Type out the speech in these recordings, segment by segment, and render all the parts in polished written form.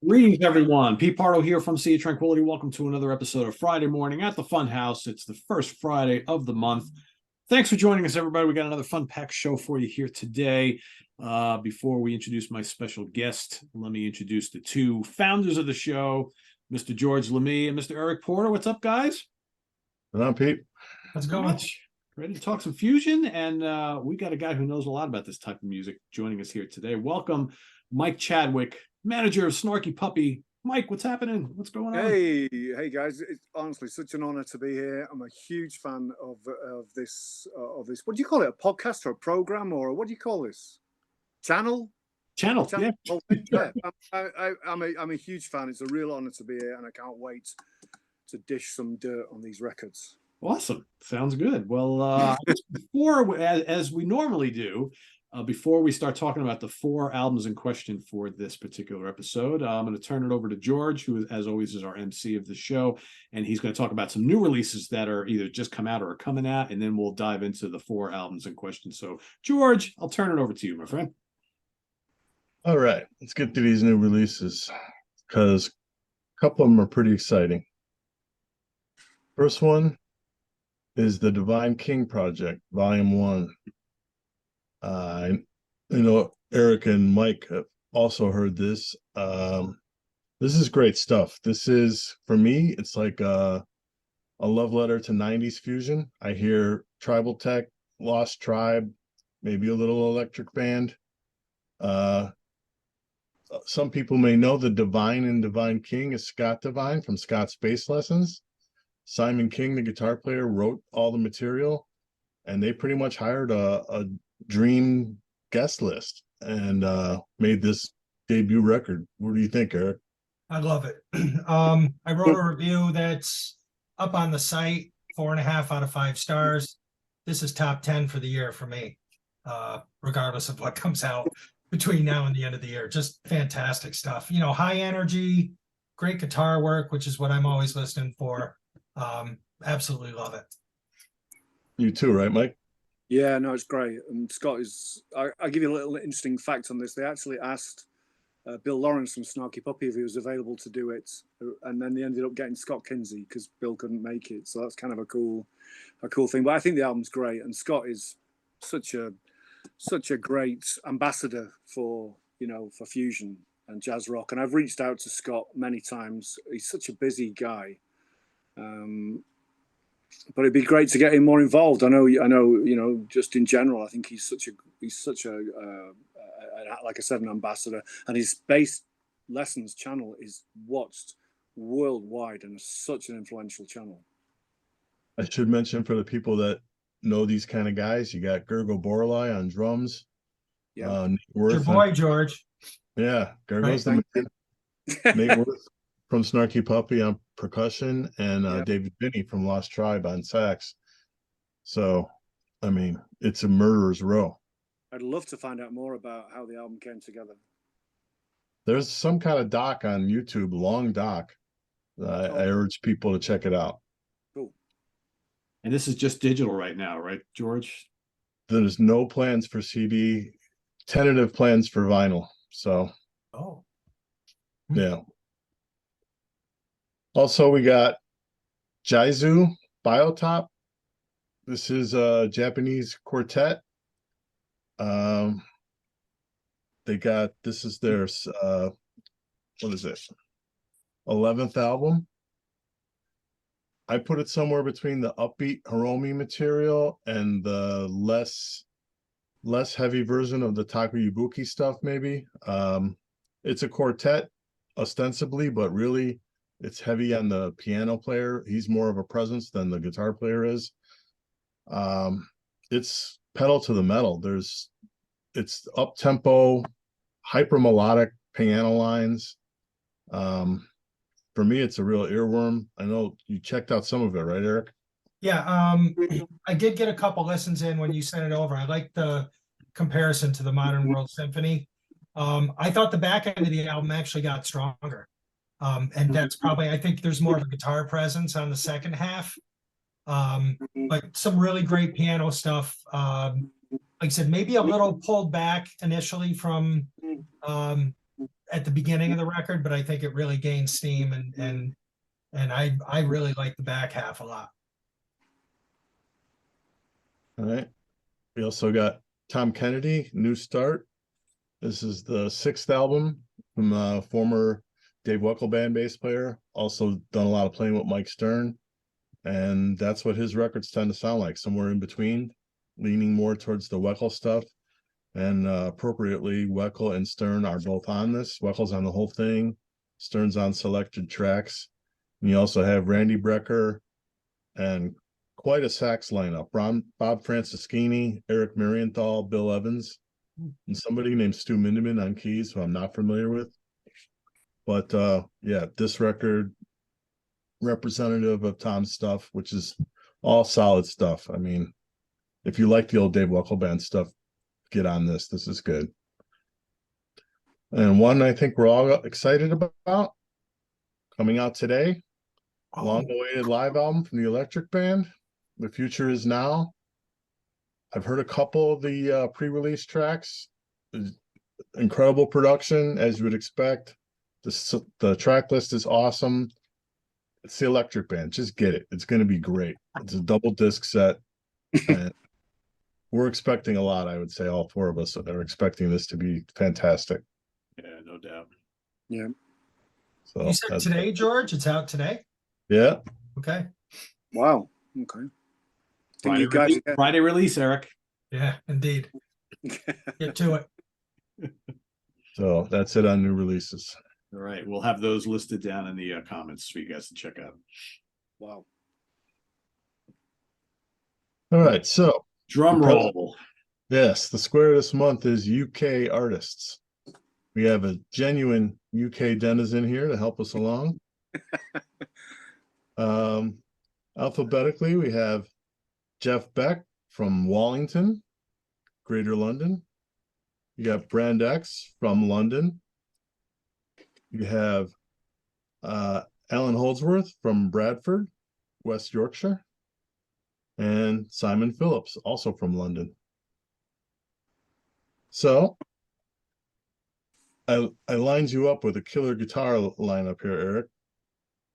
Greetings, everyone. Pete Pardo here from Sea of Tranquility. Welcome to another episode of Friday Morning at the Fun House. It's the first Friday of the month. Thanks for joining us, everybody. We got another fun-packed show for you here today. Before we introduce my special guest, let me introduce the two founders of the show, Mr. George Lamie and Mr. Eric Porter. What's up, guys? What's up, Pete? How's it going? Ready to talk some fusion, and we got a guy who knows a lot about this type of music joining us here today. Welcome, Mike Chadwick, manager of Snarky Puppy. Mike, what's happening? What's going on? Hey guys! It's honestly such an honor to be here. I'm a huge fan of this. What do you call it? A podcast or a program, or what do you call this? Channel. Yeah. Yeah. I'm a huge fan. It's a real honor to be here, and I can't wait to dish some dirt on these records. Awesome. Sounds good. Well, as we normally do, before we start talking about the four albums in question for this particular episode, I'm going to turn it over to George, who, as always, is our MC of the show, and he's going to talk about some new releases that are either just come out or are coming out, and then we'll dive into the four albums in question. So, George, I'll turn it over to you, my friend. All right, let's get to these new releases because a couple of them are pretty exciting. First one is the Divine King Project, Volume 1. Eric and Mike have also heard this. This is great stuff. This is, for me, it's like a love letter to 90s fusion. I hear tribal tech, Lost Tribe, maybe a little electric band. Some people may know the Divine and Divine King is Scott Divine from Scott's Bass Lessons. Simon King, the guitar player, wrote all the material, and they pretty much hired a dream guest list and made this debut record. What do you think, Eric? I love it. I wrote a review that's up on the site, 4.5 out of 5 stars. This is top 10 for the year for me, regardless of what comes out between now and the end of the year. Just fantastic stuff. You know, high energy, great guitar work, which is what I'm always listening for. Absolutely love it. You too, right, Mike? Yeah, no, it's great. And Scott is. I'll give you a little interesting fact on this. They actually asked Bill Lawrence from Snarky Puppy if he was available to do it, and then they ended up getting Scott Kinsey because Bill couldn't make it. So that's kind of a cool thing. But I think the album's great, and Scott is such a great ambassador for fusion and jazz rock. And I've reached out to Scott many times. He's such a busy guy. But it'd be great to get him more involved. I know, just in general, I think he's such a like I said, an ambassador, and his bass lessons channel is watched worldwide and such an influential channel. I should mention for the people that know these kind of guys, you got Gergo Borlai on drums. Yeah, your boy George. Yeah, Gergo's the man. Nate Worth from Snarky Puppy on percussion, and David Binney from Lost Tribe on sax. So, I mean, it's a murderer's row. I'd love to find out more about how the album came together. There's some kind of doc on YouTube, long doc. I urge people to check it out. Cool. And this is just digital right now, right, George? There's no plans for CD, tentative plans for vinyl. So, yeah. Also, we got Jaizu Biotop. This is a Japanese quartet. This is their what is it? 11th album. I put it somewhere between the upbeat Hiromi material and the less heavy version of the Takayubuki stuff, maybe. It's a quartet ostensibly, but really it's heavy on the piano player. He's more of a presence than the guitar player is. It's pedal to the metal. It's up tempo, hyper melodic piano lines. For me, it's a real earworm. I know you checked out some of it, right, Eric? Yeah, I did get a couple listens in when you sent it over. I like the comparison to the Modern World Symphony. I thought the back end of the album actually got stronger. And that's probably, I think there's more of a guitar presence on the second half. But some really great piano stuff. Like I said, maybe a little pulled back initially from at the beginning of the record, but I think it really gained steam, and I really like the back half a lot. All right. We also got Tom Kennedy, New Start. This is the 6th album from former Dave Weckl band bass player. Also done a lot of playing with Mike Stern. And that's what his records tend to sound like, somewhere in between, leaning more towards the Weckl stuff. And appropriately, Weckl and Stern are both on this. Weckl's on the whole thing. Stern's on selected tracks. And you also have Randy Brecker and quite a sax lineup. Bob Franceschini, Eric Marienthal, Bill Evans, and somebody named Stu Mindeman on keys, who I'm not familiar with. But yeah, this record, representative of Tom's stuff, which is all solid stuff. I mean, if you like the old Dave Weckl band stuff, get on this. This is good. And one I think we're all excited about, coming out today, long-awaited live album from the Electric Band, The Future Is Now. I've heard a couple of the pre-release tracks. Incredible production, as you would expect. The track list is awesome. It's the Electric Band. Just get it. It's going to be great. It's a double disc set. And we're expecting a lot, I would say. All four of us are expecting this to be fantastic. Yeah, no doubt. Yeah. So You said today, George? It's out today? Yeah. Okay. Wow. Okay. Friday release, Eric. Yeah, indeed. Get to it. So that's it on new releases. All right. We'll have those listed down in the comments for you guys to check out. Wow. All right. So Drum roll. yes, the square this month is UK artists. We have a genuine UK denizen here to help us along. Alphabetically, we have Jeff Beck from Wallington, Greater London. You got Brand X from London. You have Allan Holdsworth from Bradford, West Yorkshire. And Simon Phillips, also from London. So I lined you up with a killer guitar lineup here, Eric.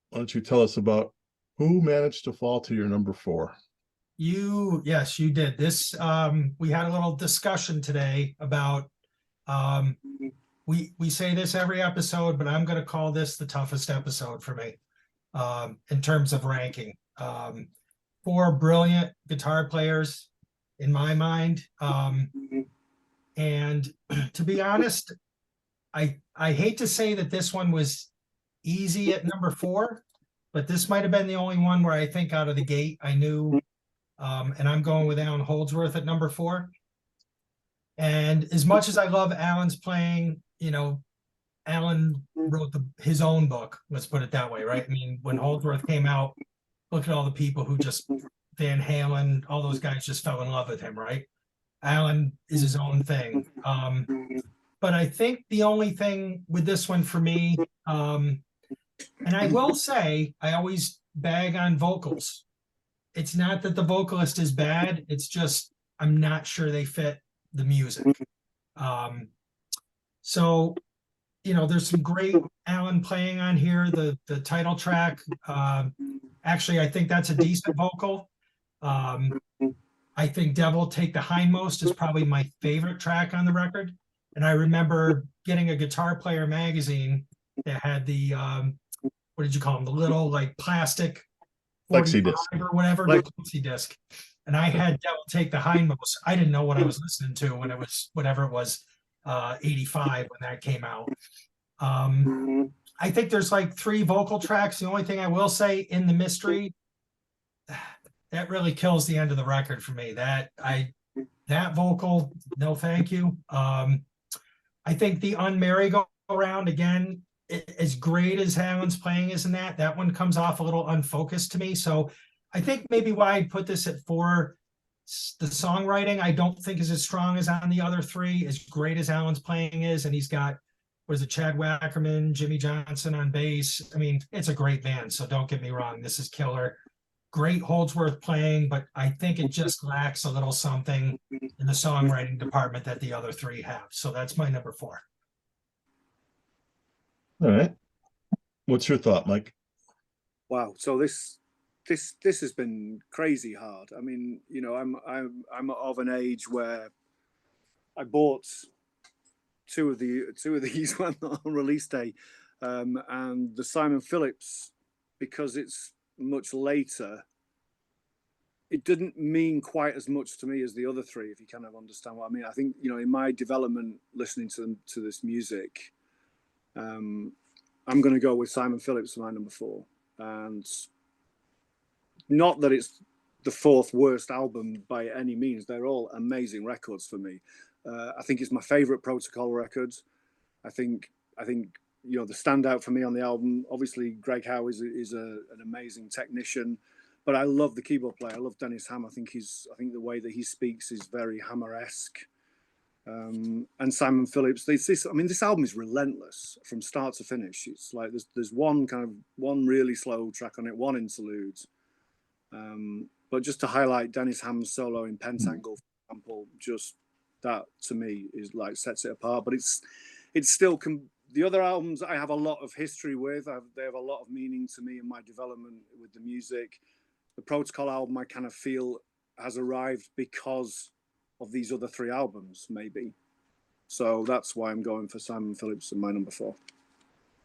Why don't you tell us about who managed to fall to your number 4? Yes, you did. This we had a little discussion today about we say this every episode, but I'm gonna call this the toughest episode for me in terms of ranking. 4 brilliant guitar players in my mind. And to be honest, I hate to say that this one was easy at number 4, but this might have been the only one where I think out of the gate I knew, and I'm going with Allan Holdsworth at number 4. And as much as I love Allan's playing, you know, Allan wrote his own book, let's put it that way, right? I mean, when Holdsworth came out, look at all the people who just, Van Halen, all those guys just fell in love with him, right? Allan is his own thing. But I think the only thing with this one for me, and I will say, I always bag on vocals. It's not that the vocalist is bad. It's just, I'm not sure they fit the music. So, you know, there's some great Allan playing on here. The title track, actually, I think that's a decent vocal. I think Devil Take the Hindmost is probably my favorite track on the record. And I remember getting a Guitar Player magazine that had the, what did you call them? The little like plastic Flexi disc or whatever, the flexi disc. And I had Devil Take the Hindmost. I didn't know what I was listening to when it was, whatever it was, 85 when that came out. I think there's like 3 vocal tracks. The only thing I will say, In the Mystery, that really kills the end of the record for me. That vocal, no thank you. I think the Un-Merry-Go-Round, again, as great as Allan's playing is in that one comes off a little unfocused to me. So I think maybe why I put this at 4, the songwriting I don't think is as strong as on the other 3, as great as Allan's playing is. And he's got, what is it, Chad Wackerman, Jimmy Johnson on bass. I mean, it's a great band, so don't get me wrong. This is killer. Great Holdsworth playing, but I think it just lacks a little something in the songwriting department that the other 3 have. So that's my number 4. All right. What's your thought, Mike? Wow. So this has been crazy hard. I mean, you know, I'm of an age where I bought two of these on release day, and the Simon Phillips, because it's much later, it didn't mean quite as much to me as the other three, if you kind of understand what I mean. I think, you know, in my development listening to this music, I'm going to go with Simon Phillips for my number 4, and not that it's the 4th worst album by any means. They're all amazing records for me. I think it's my favorite Protocol record. I think you know, the standout for me on the album, obviously Greg Howe is an amazing technician, but I love the keyboard player. I love Dennis Ham. I think the way that he speaks is very Hammer-esque. And Simon Phillips, this album is relentless from start to finish. It's like there's one really slow track on it, one interlude. But just to highlight Dennis Ham's solo in Pentangle, for example, just that to me is like sets it apart. But it's still the other albums I have a lot of history with. They have a lot of meaning to me in my development with the music. The Protocol album I kind of feel has arrived because of these other 3 albums, maybe. So that's why I'm going for Simon Phillips in my number 4.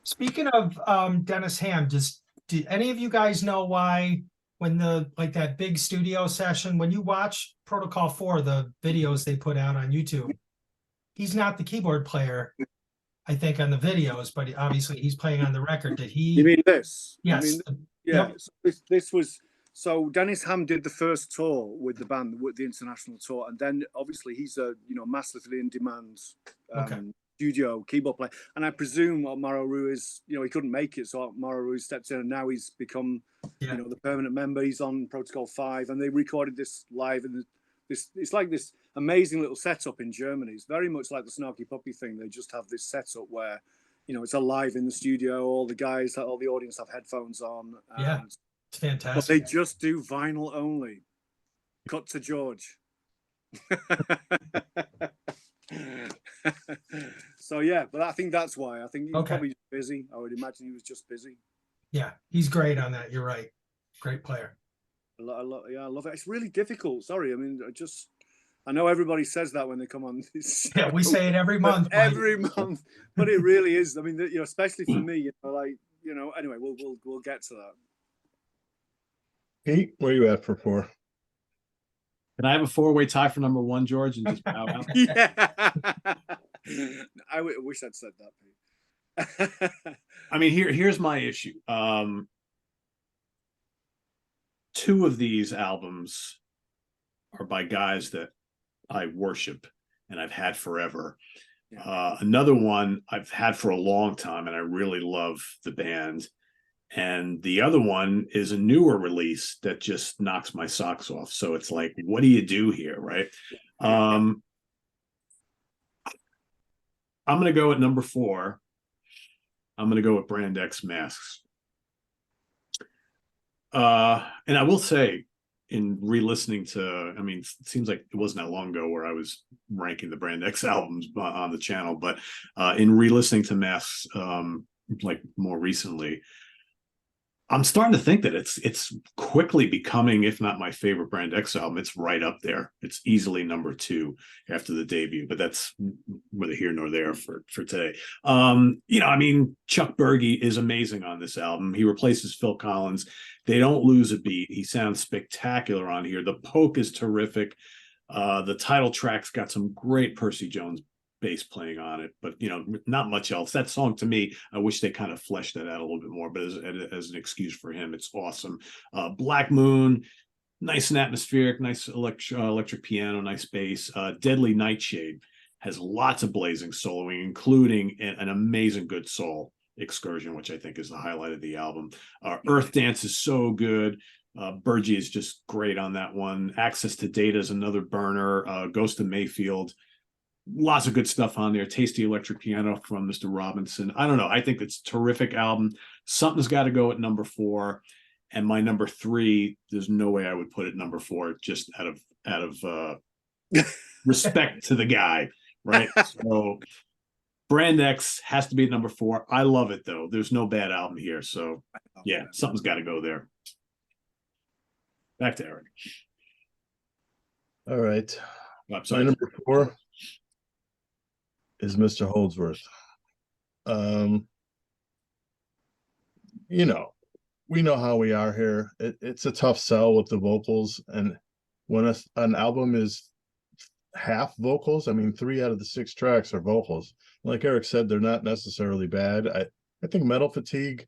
Speaking of Dennis Ham, do any of you guys know why when that big studio session, when you watch Protocol 4, the videos they put out on YouTube, he's not the keyboard player, I think, on the videos, but obviously he's playing on the record. Did he? You mean this? Yes. Yeah. Yep. So this was. So Dennis Ham did the first tour with the band, with the international tour, and then obviously he's a massively in demand studio keyboard player. And I presume Mauro Ruiz, he couldn't make it, so Mauro Ruiz stepped in, and now he's become the permanent member. He's on Protocol 5, and they recorded this live in it's like this amazing little setup in Germany. It's very much like the Snarky Puppy thing. They just have this setup where it's alive in the studio. All the audience have headphones on. Yeah. It's fantastic. But they just do vinyl only. Cut to George. So yeah, but I think that's why. I think he was probably busy. I would imagine he was just busy. Yeah, he's great on that. You're right. Great player. I love it. It's really difficult. Sorry, I mean, I know everybody says that when they come on this show. Yeah, we say it every month. Every month, but it really is. I mean, especially for me, Anyway, we'll get to that. Pete, where are you at for 4? Can I have a 4-way tie for number 1, George, and just bow out? Yeah. I wish I'd said that, Pete. I mean, here's my issue. 2 of these albums are by guys that I worship and I've had forever. Another one I've had for a long time, and I really love the band. And the other one is a newer release that just knocks my socks off. So it's like, what do you do here, right? I'm going to go at number 4. I'm going to go with Brand X Masks. And I will say, in re-listening to, I mean, it seems like it wasn't that long ago where I was ranking the Brand X albums on the channel, but in re-listening to Masks, like more recently, I'm starting to think that it's quickly becoming, if not my favorite Brand X album, it's right up there. It's easily number 2 after the debut, but that's neither here nor there for today. I mean, Chuck Berge is amazing on this album. He replaces Phil Collins. They don't lose a beat. He sounds spectacular on here. The Poke is terrific. The title track's got some great Percy Jones bass playing on it, but not much else. That song, to me, I wish they kind of fleshed that out a little bit more, but as an excuse for him, it's awesome. Black Moon, nice and atmospheric, nice electric piano, nice bass. Deadly Nightshade has lots of blazing soloing, including an amazing Good Soul excursion, which I think is the highlight of the album. Earth Dance is so good. Berge is just great on that one. Access to Data is another burner. Ghost of Mayfield, lots of good stuff on there. Tasty electric piano from Mr. Robinson. I don't know. I think it's a terrific album. Something's got to go at number 4, and my number 3, there's no way I would put it number 4, just out of respect to the guy, right? So Brand X has to be at number 4. I love it though. There's no bad album here, so yeah, something's got to go there. Back to Eric. All right. I'm My sorry. number 4 is Mr. Holdsworth. You know, we know how we are here. It's a tough sell with the vocals, and when an album is half vocals, I mean, 3 out of the 6 tracks are vocals. Like Eric said, they're not necessarily bad. I think Metal Fatigue,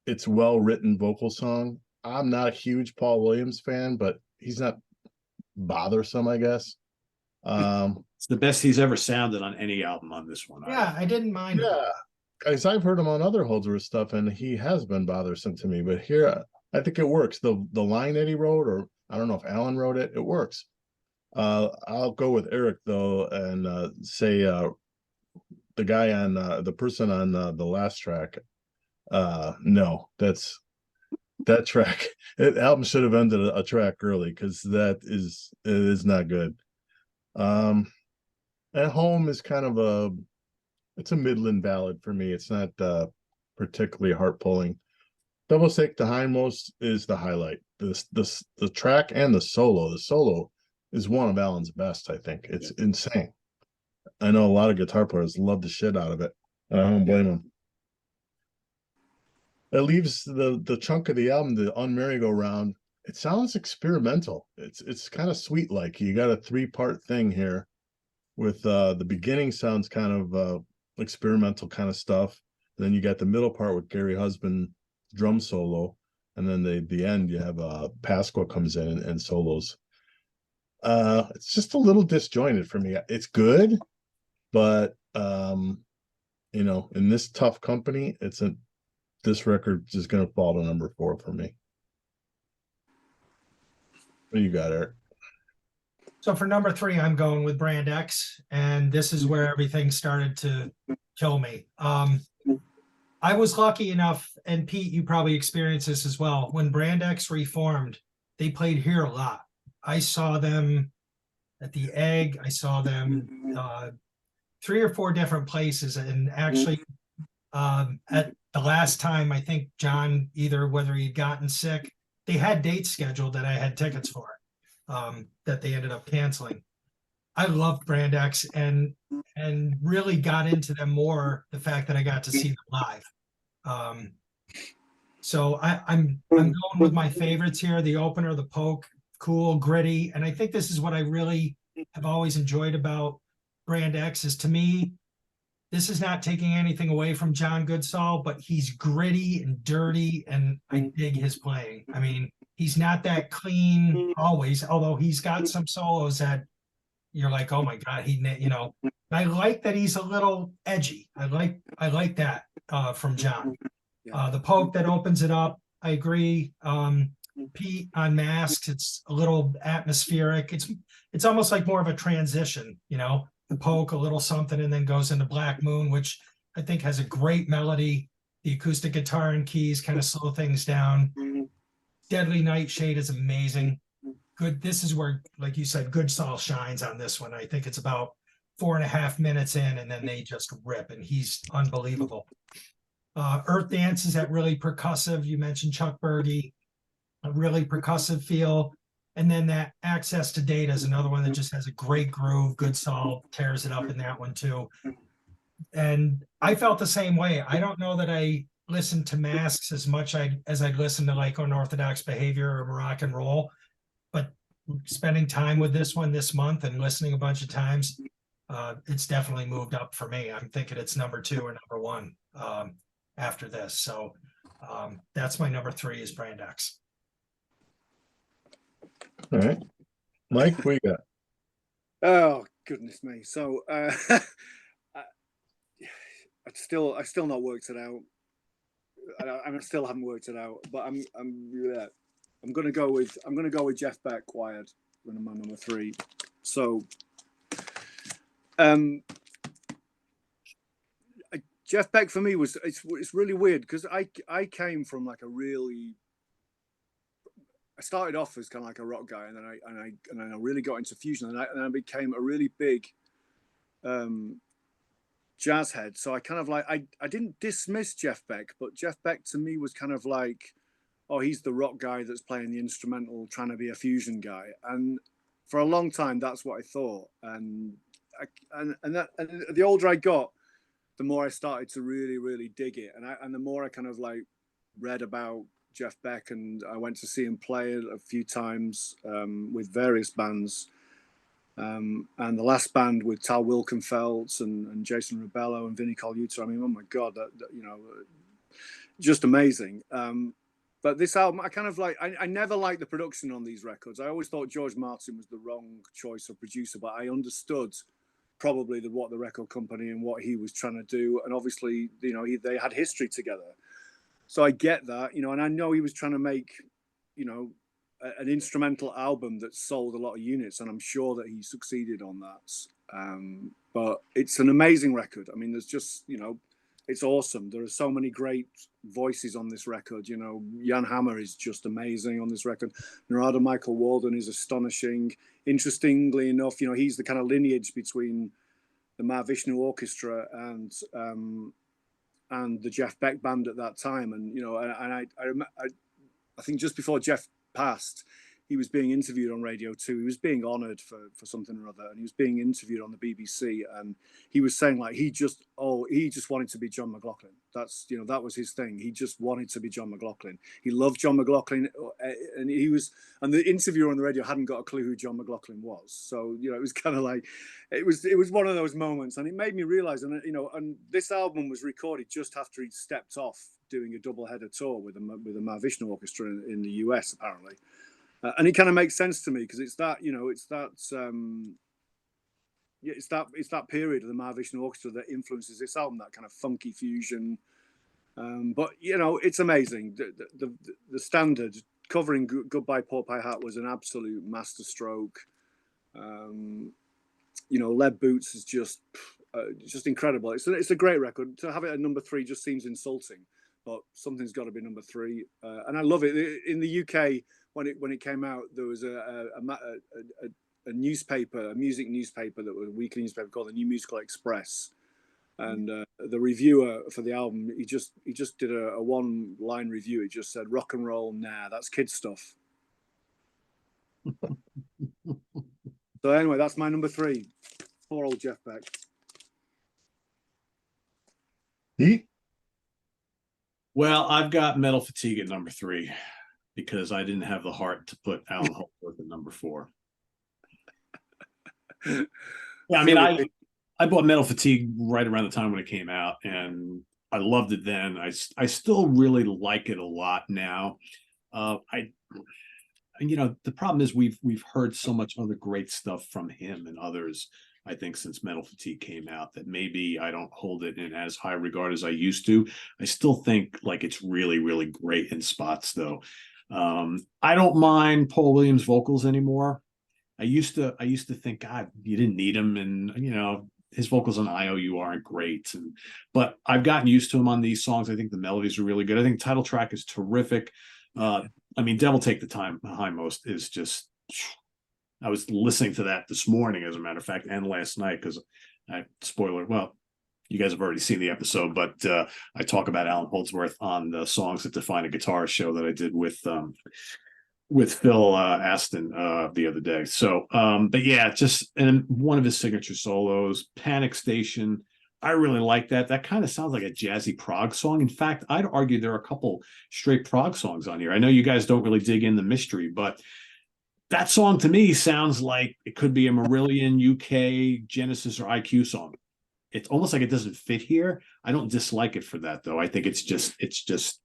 it's well written vocal song. I'm not a huge Paul Williams fan, but he's not bothersome, I guess. It's the best he's ever sounded on any album on this one. Yeah, I didn't mind it. Yeah, guys, I've heard him on other Holdsworth stuff, and he has been bothersome to me. But here, I think it works. The line that he wrote, or I don't know if Allan wrote it, it works. I'll go with Eric though, and say the guy on the person on the last track. No, that track. Album should have ended a track early, because it is not good. At Home is kind of it's a Midland ballad for me. It's not particularly heart pulling. Double Take the Hindmost is the highlight. The track and the solo. The solo is one of Allan's best, I think. It's insane. I know a lot of guitar players love the shit out of it, and I don't blame them. It leaves the chunk of the album, the Un-Merry-Go-Round. It sounds experimental. It's kind of sweet, like you got a 3-part thing here, with the beginning sounds kind of experimental kind of stuff. Then you got the middle part with Gary Husband drum solo, and then the end you have Pasqua comes in and solos. It's just a little disjointed for me. It's good, but you know, in this tough company, this record is going to fall to number 4 for me. What do you got, Eric? So for number 3, I'm going with Brand X, and this is where everything started to kill me. I was lucky enough, and Pete, you probably experienced this as well. When Brand X reformed, they played here a lot. I saw them at the Egg. I saw them 3 or 4 different places, and actually at the last time, I think John, either whether he'd gotten sick, they had dates scheduled that I had tickets for, that they ended up canceling. I loved Brand X and really got into them more the fact that I got to see them live. So I'm going with my favorites here. The opener, The Poke, cool, gritty, and I think this is what I really have always enjoyed about Brand X. Is, to me, this is not taking anything away from John Goodsall, but he's gritty and dirty, and I dig his playing. I mean, he's not that clean always, although he's got some solos that you're like, oh my God, you know. I like that he's a little edgy. I like that from John. The Poke that opens it up, I agree. Pete on Masks, it's a little atmospheric. It's almost like more of a transition, you know. The Poke, a little something, and then goes into Black Moon, which I think has a great melody. The acoustic guitar and keys kind of slow things down. Deadly Nightshade is amazing. Good. This is where, like you said, Goodsall shines on this one. I think it's about 4.5 minutes in, and then they just rip, and he's unbelievable. Earth Dance is that really percussive. You mentioned Chuck Berge, a really percussive feel. And then that Access to Data is another one that just has a great groove. Goodsall tears it up in that one too. And I felt the same way. I don't know that I listened to Masks as much as I'd listen to like Unorthodox Behavior or Rock and Roll, but spending time with this one this month and listening a bunch of times, it's definitely moved up for me. I'm thinking it's number 2 or number 1 after this. So that's my number 3 is Brand X. All right, Mike, what you got? Oh goodness me! So I still not worked it out. I still haven't worked it out. But I'm gonna go with Jeff Beck, Wired, when my number 3. So Jeff Beck for me it's really weird, because I came from like I started off as kind of like a rock guy, and then I really got into fusion, and I became a really big jazz head, so I kind of like I didn't dismiss Jeff Beck, but Jeff Beck to me was kind of like, oh, he's the rock guy that's playing the instrumental, trying to be a fusion guy. And for a long time, that's what I thought. And the older I got, the more I started to really, really dig it. And the more I kind of like read about Jeff Beck, and I went to see him play a few times with various bands. And the last band with Tal Wilkenfeldt and Jason Rebello and Vinnie Colaiuta, I mean, oh my God, just amazing. But this album, I kind of like, I never liked the production on these records. I always thought George Martin was the wrong choice of producer, but I understood probably what the record company and what he was trying to do. And obviously, they had history together. So I get that, and I know he was trying to make, an instrumental album that sold a lot of units, and I'm sure that he succeeded on that. But it's an amazing record. I mean, there's just, it's awesome. There are so many great voices on this record. Jan Hammer is just amazing on this record. Narada Michael Walden is astonishing. Interestingly enough, he's the kind of lineage between the Mahavishnu Orchestra and the Jeff Beck band at that time. And I think just before Jeff passed, he was being interviewed on Radio 2. He was being honoured for something or other, and he was being interviewed on the BBC. And he was saying like he just wanted to be John McLaughlin. That was his thing. He just wanted to be John McLaughlin. He loved John McLaughlin, and the interviewer on the radio hadn't got a clue who John McLaughlin was. So it was kind of like it was one of those moments, and it made me realise. And this album was recorded just after he'd stepped off doing a double-header tour with the Mahavishnu Orchestra in the US, apparently. And it kind of makes sense to me because it's that period of the Mahavishnu Orchestra that influences this album, that kind of funky fusion. But it's amazing. The standard covering "Goodbye Pork Pie Hat" was an absolute masterstroke. Lead Boots is just incredible. It's a great record. To have it at number 3 just seems insulting, but something's got to be number 3. And I love it. In the UK, when it came out, there was a newspaper, a music newspaper, that was a weekly newspaper called the New Musical Express. And the reviewer for the album, he just did a one-line review. He just said, "Rock and roll, nah, that's kid stuff." So anyway, that's my number 3. Poor old Jeff Beck. Pete? Well, I've got Metal Fatigue at number 3 because I didn't have the heart to put Allan Holdsworth at number 4. Yeah, I mean, I bought Metal Fatigue right around the time when it came out, and I loved it then. I still really like it a lot now. The problem is we've heard so much other great stuff from him and others, I think, since Metal Fatigue came out, that maybe I don't hold it in as high regard as I used to. I still think like it's really, really great in spots, though. I don't mind Paul Williams' vocals anymore. I used to think, God, you didn't need him, and his vocals on IOU aren't great, but I've gotten used to him on these songs. I think the melodies are really good. I think title track is terrific. Devil Take the Time Hindmost is just, I was listening to that this morning, as a matter of fact, and last night, because spoiler, well, you guys have already seen the episode, but I talk about Allan Holdsworth on the Songs That Define a Guitar show that I did with Phil Aston the other day. So, but yeah, and one of his signature solos, Panic Station, I really like that. That kind of sounds like a jazzy prog song. In fact, I'd argue there are a couple straight prog songs on here. I know you guys don't really dig in the mystery, but that song to me sounds like it could be a Marillion, UK, Genesis, or IQ song. It's almost like it doesn't fit here. I don't dislike it for that, though. I think it's just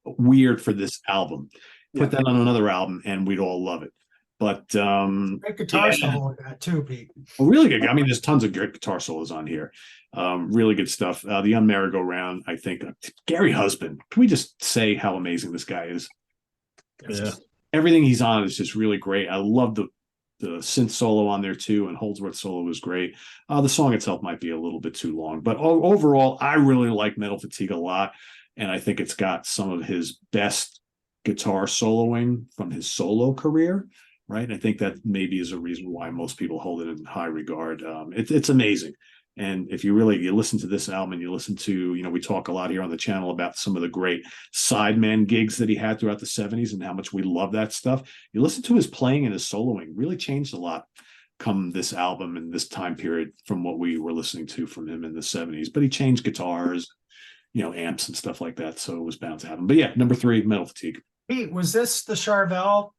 weird for this album. Put that on another album and we'd all love it. But great guitar solo with that too, Pete. Really good. I mean, there's tons of great guitar solos on here. Really good stuff. The On Merry-Go-Round, I think. Gary Husband. Can we just say how amazing this guy is? Yeah. Everything he's on is just really great. I love the synth solo on there too, and Holdsworth solo was great. The song itself might be a little bit too long, but overall, I really like Metal Fatigue a lot, and I think it's got some of his best guitar soloing from his solo career. Right, I think that maybe is a reason why most people hold it in high regard. It's amazing, And if you listen to this album and you listen to, we talk a lot here on the channel about some of the great sideman gigs that he had throughout the 70s and how much we love that stuff. You listen to his playing and his soloing really changed a lot come this album and this time period from what we were listening to from him in the 70s. But he changed guitars, amps and stuff like that. So it was bound to happen. But yeah, number 3, Metal Fatigue. Pete, was this the Charvel?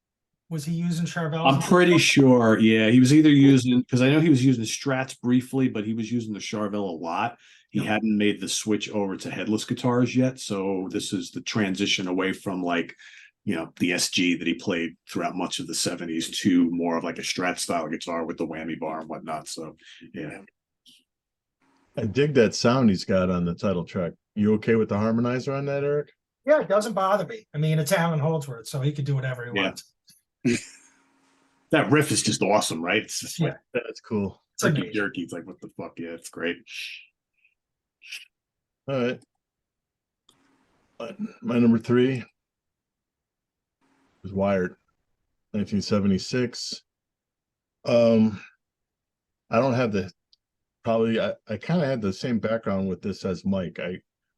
Was he using Charvel? I'm pretty sure. Yeah, he was either using, because I know he was using Strats briefly, but he was using the Charvel a lot. He hadn't made the switch over to headless guitars yet. So this is the transition away from like, the SG that he played throughout much of the 70s to more of like a Strat style guitar with the whammy bar and whatnot. So yeah. I dig that sound he's got on the title track. You okay with the harmonizer on that, Eric? Yeah, it doesn't bother me. I mean, it's Allan Holdsworth, so he could do whatever he wants. That riff is just awesome, right? It's just like, that's cool. It's like jerky. It's like, what the fuck? Yeah, it's great. All right. My number 3 was Wired, 1976. I don't have the I kind of had the same background with this as Mike.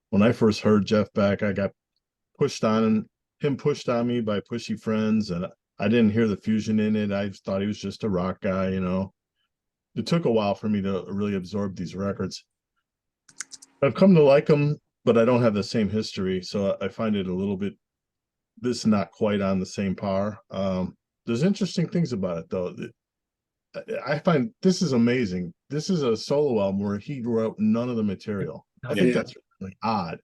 When I first heard Jeff Beck, I got pushed on me by pushy friends, and I didn't hear the fusion in it. I thought he was just a rock guy, It took a while for me to really absorb these records. I've come to like them, but I don't have the same history, so I find it a little bit, this not quite on the same par. There's interesting things about it, though. I find this is amazing. This is a solo album where he wrote none of the material. I think that's really odd.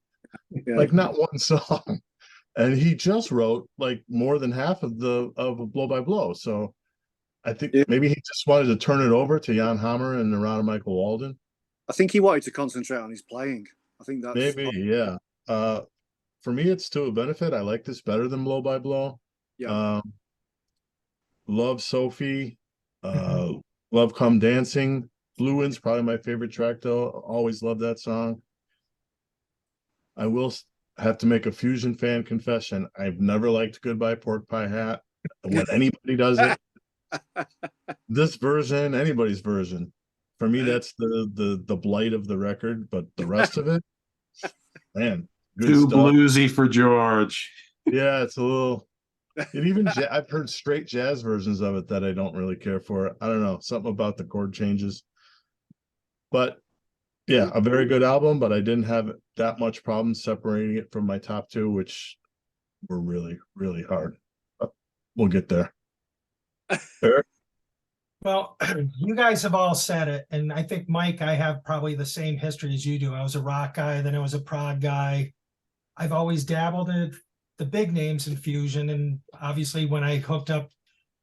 Yeah. Like not one song. And he just wrote like more than half of Blow by Blow. So I think maybe he just wanted to turn it over to Jan Hammer and Narada Michael Walden. I think he wanted to concentrate on his playing. I think that's maybe, yeah. For me, it's to a benefit. I like this better than Blow by Blow. Yeah. Love Sophie. Love Come Dancing. Blue Wind's probably my favorite track, though. Always love that song. I will have to make a Fusion fan confession. I've never liked Goodbye Pork Pie Hat. When anybody does it, this version, anybody's version, for me, that's the blight of the record. But the rest of it, man, too bluesy for George. Yeah, it's a little. It even I've heard straight jazz versions of it that I don't really care for. I don't know, something about the chord changes. But yeah, a very good album, but I didn't have that much problem separating it from my top 2, which were really, really hard. But we'll get there. Eric? Well, you guys have all said it, and I think, Mike, I have probably the same history as you do. I was a rock guy, then I was a prog guy. I've always dabbled in the big names in fusion, and obviously when I hooked up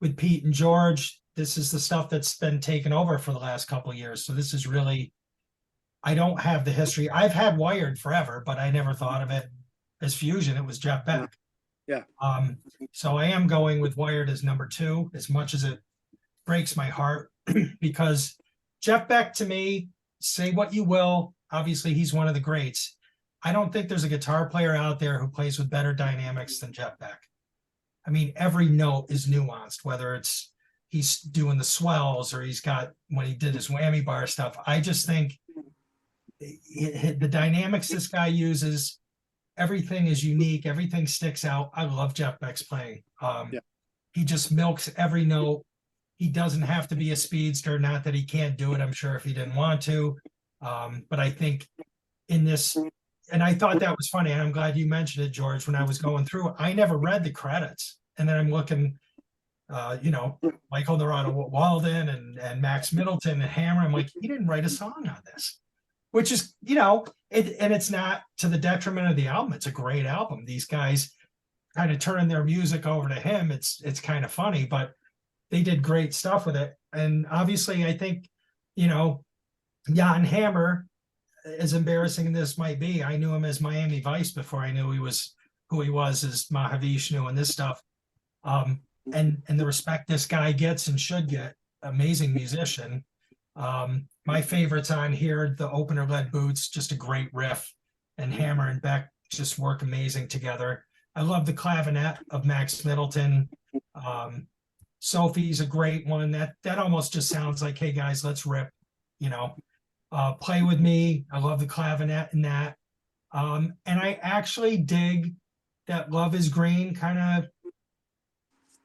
with Pete and George, this is the stuff that's been taken over for the last couple of years. So this is really, I don't have the history. I've had Wired forever, but I never thought of it as fusion. It was Jeff Beck. Yeah. So I am going with Wired as number 2, as much as it breaks my heart, because Jeff Beck, to me, say what you will, obviously he's one of the greats. I don't think there's a guitar player out there who plays with better dynamics than Jeff Beck. I mean, every note is nuanced, whether it's he's doing the swells or he's got, when he did his whammy bar stuff. I just think the dynamics this guy uses, everything is unique, everything sticks out. I love Jeff Beck's playing. He just milks every note. He doesn't have to be a speedster, not that he can't do it, I'm sure, if he didn't want to. But I think in this, and I thought that was funny, and I'm glad you mentioned it, George, when I was going through, I never read the credits. And then I'm looking, Michael Narada Walden and Max Middleton and Hammer. I'm like, he didn't write a song on this, which is, and it's not to the detriment of the album. It's a great album. These guys kind of turning their music over to him. It's kind of funny, but they did great stuff with it. And obviously, I think, Jan Hammer, as embarrassing as this might be, I knew him as Miami Vice before I knew who he was as Mahavishnu and this stuff. And the respect this guy gets and should get, amazing musician. My favorites on here, the opener Lead Boots, just a great riff, and Hammer and Beck just work amazing together. I love the clavinet of Max Middleton. Sophie's a great one. That almost just sounds like, hey guys, let's rip, Play With Me. I love the clavinet in that. And I actually dig that Love Is Green kind of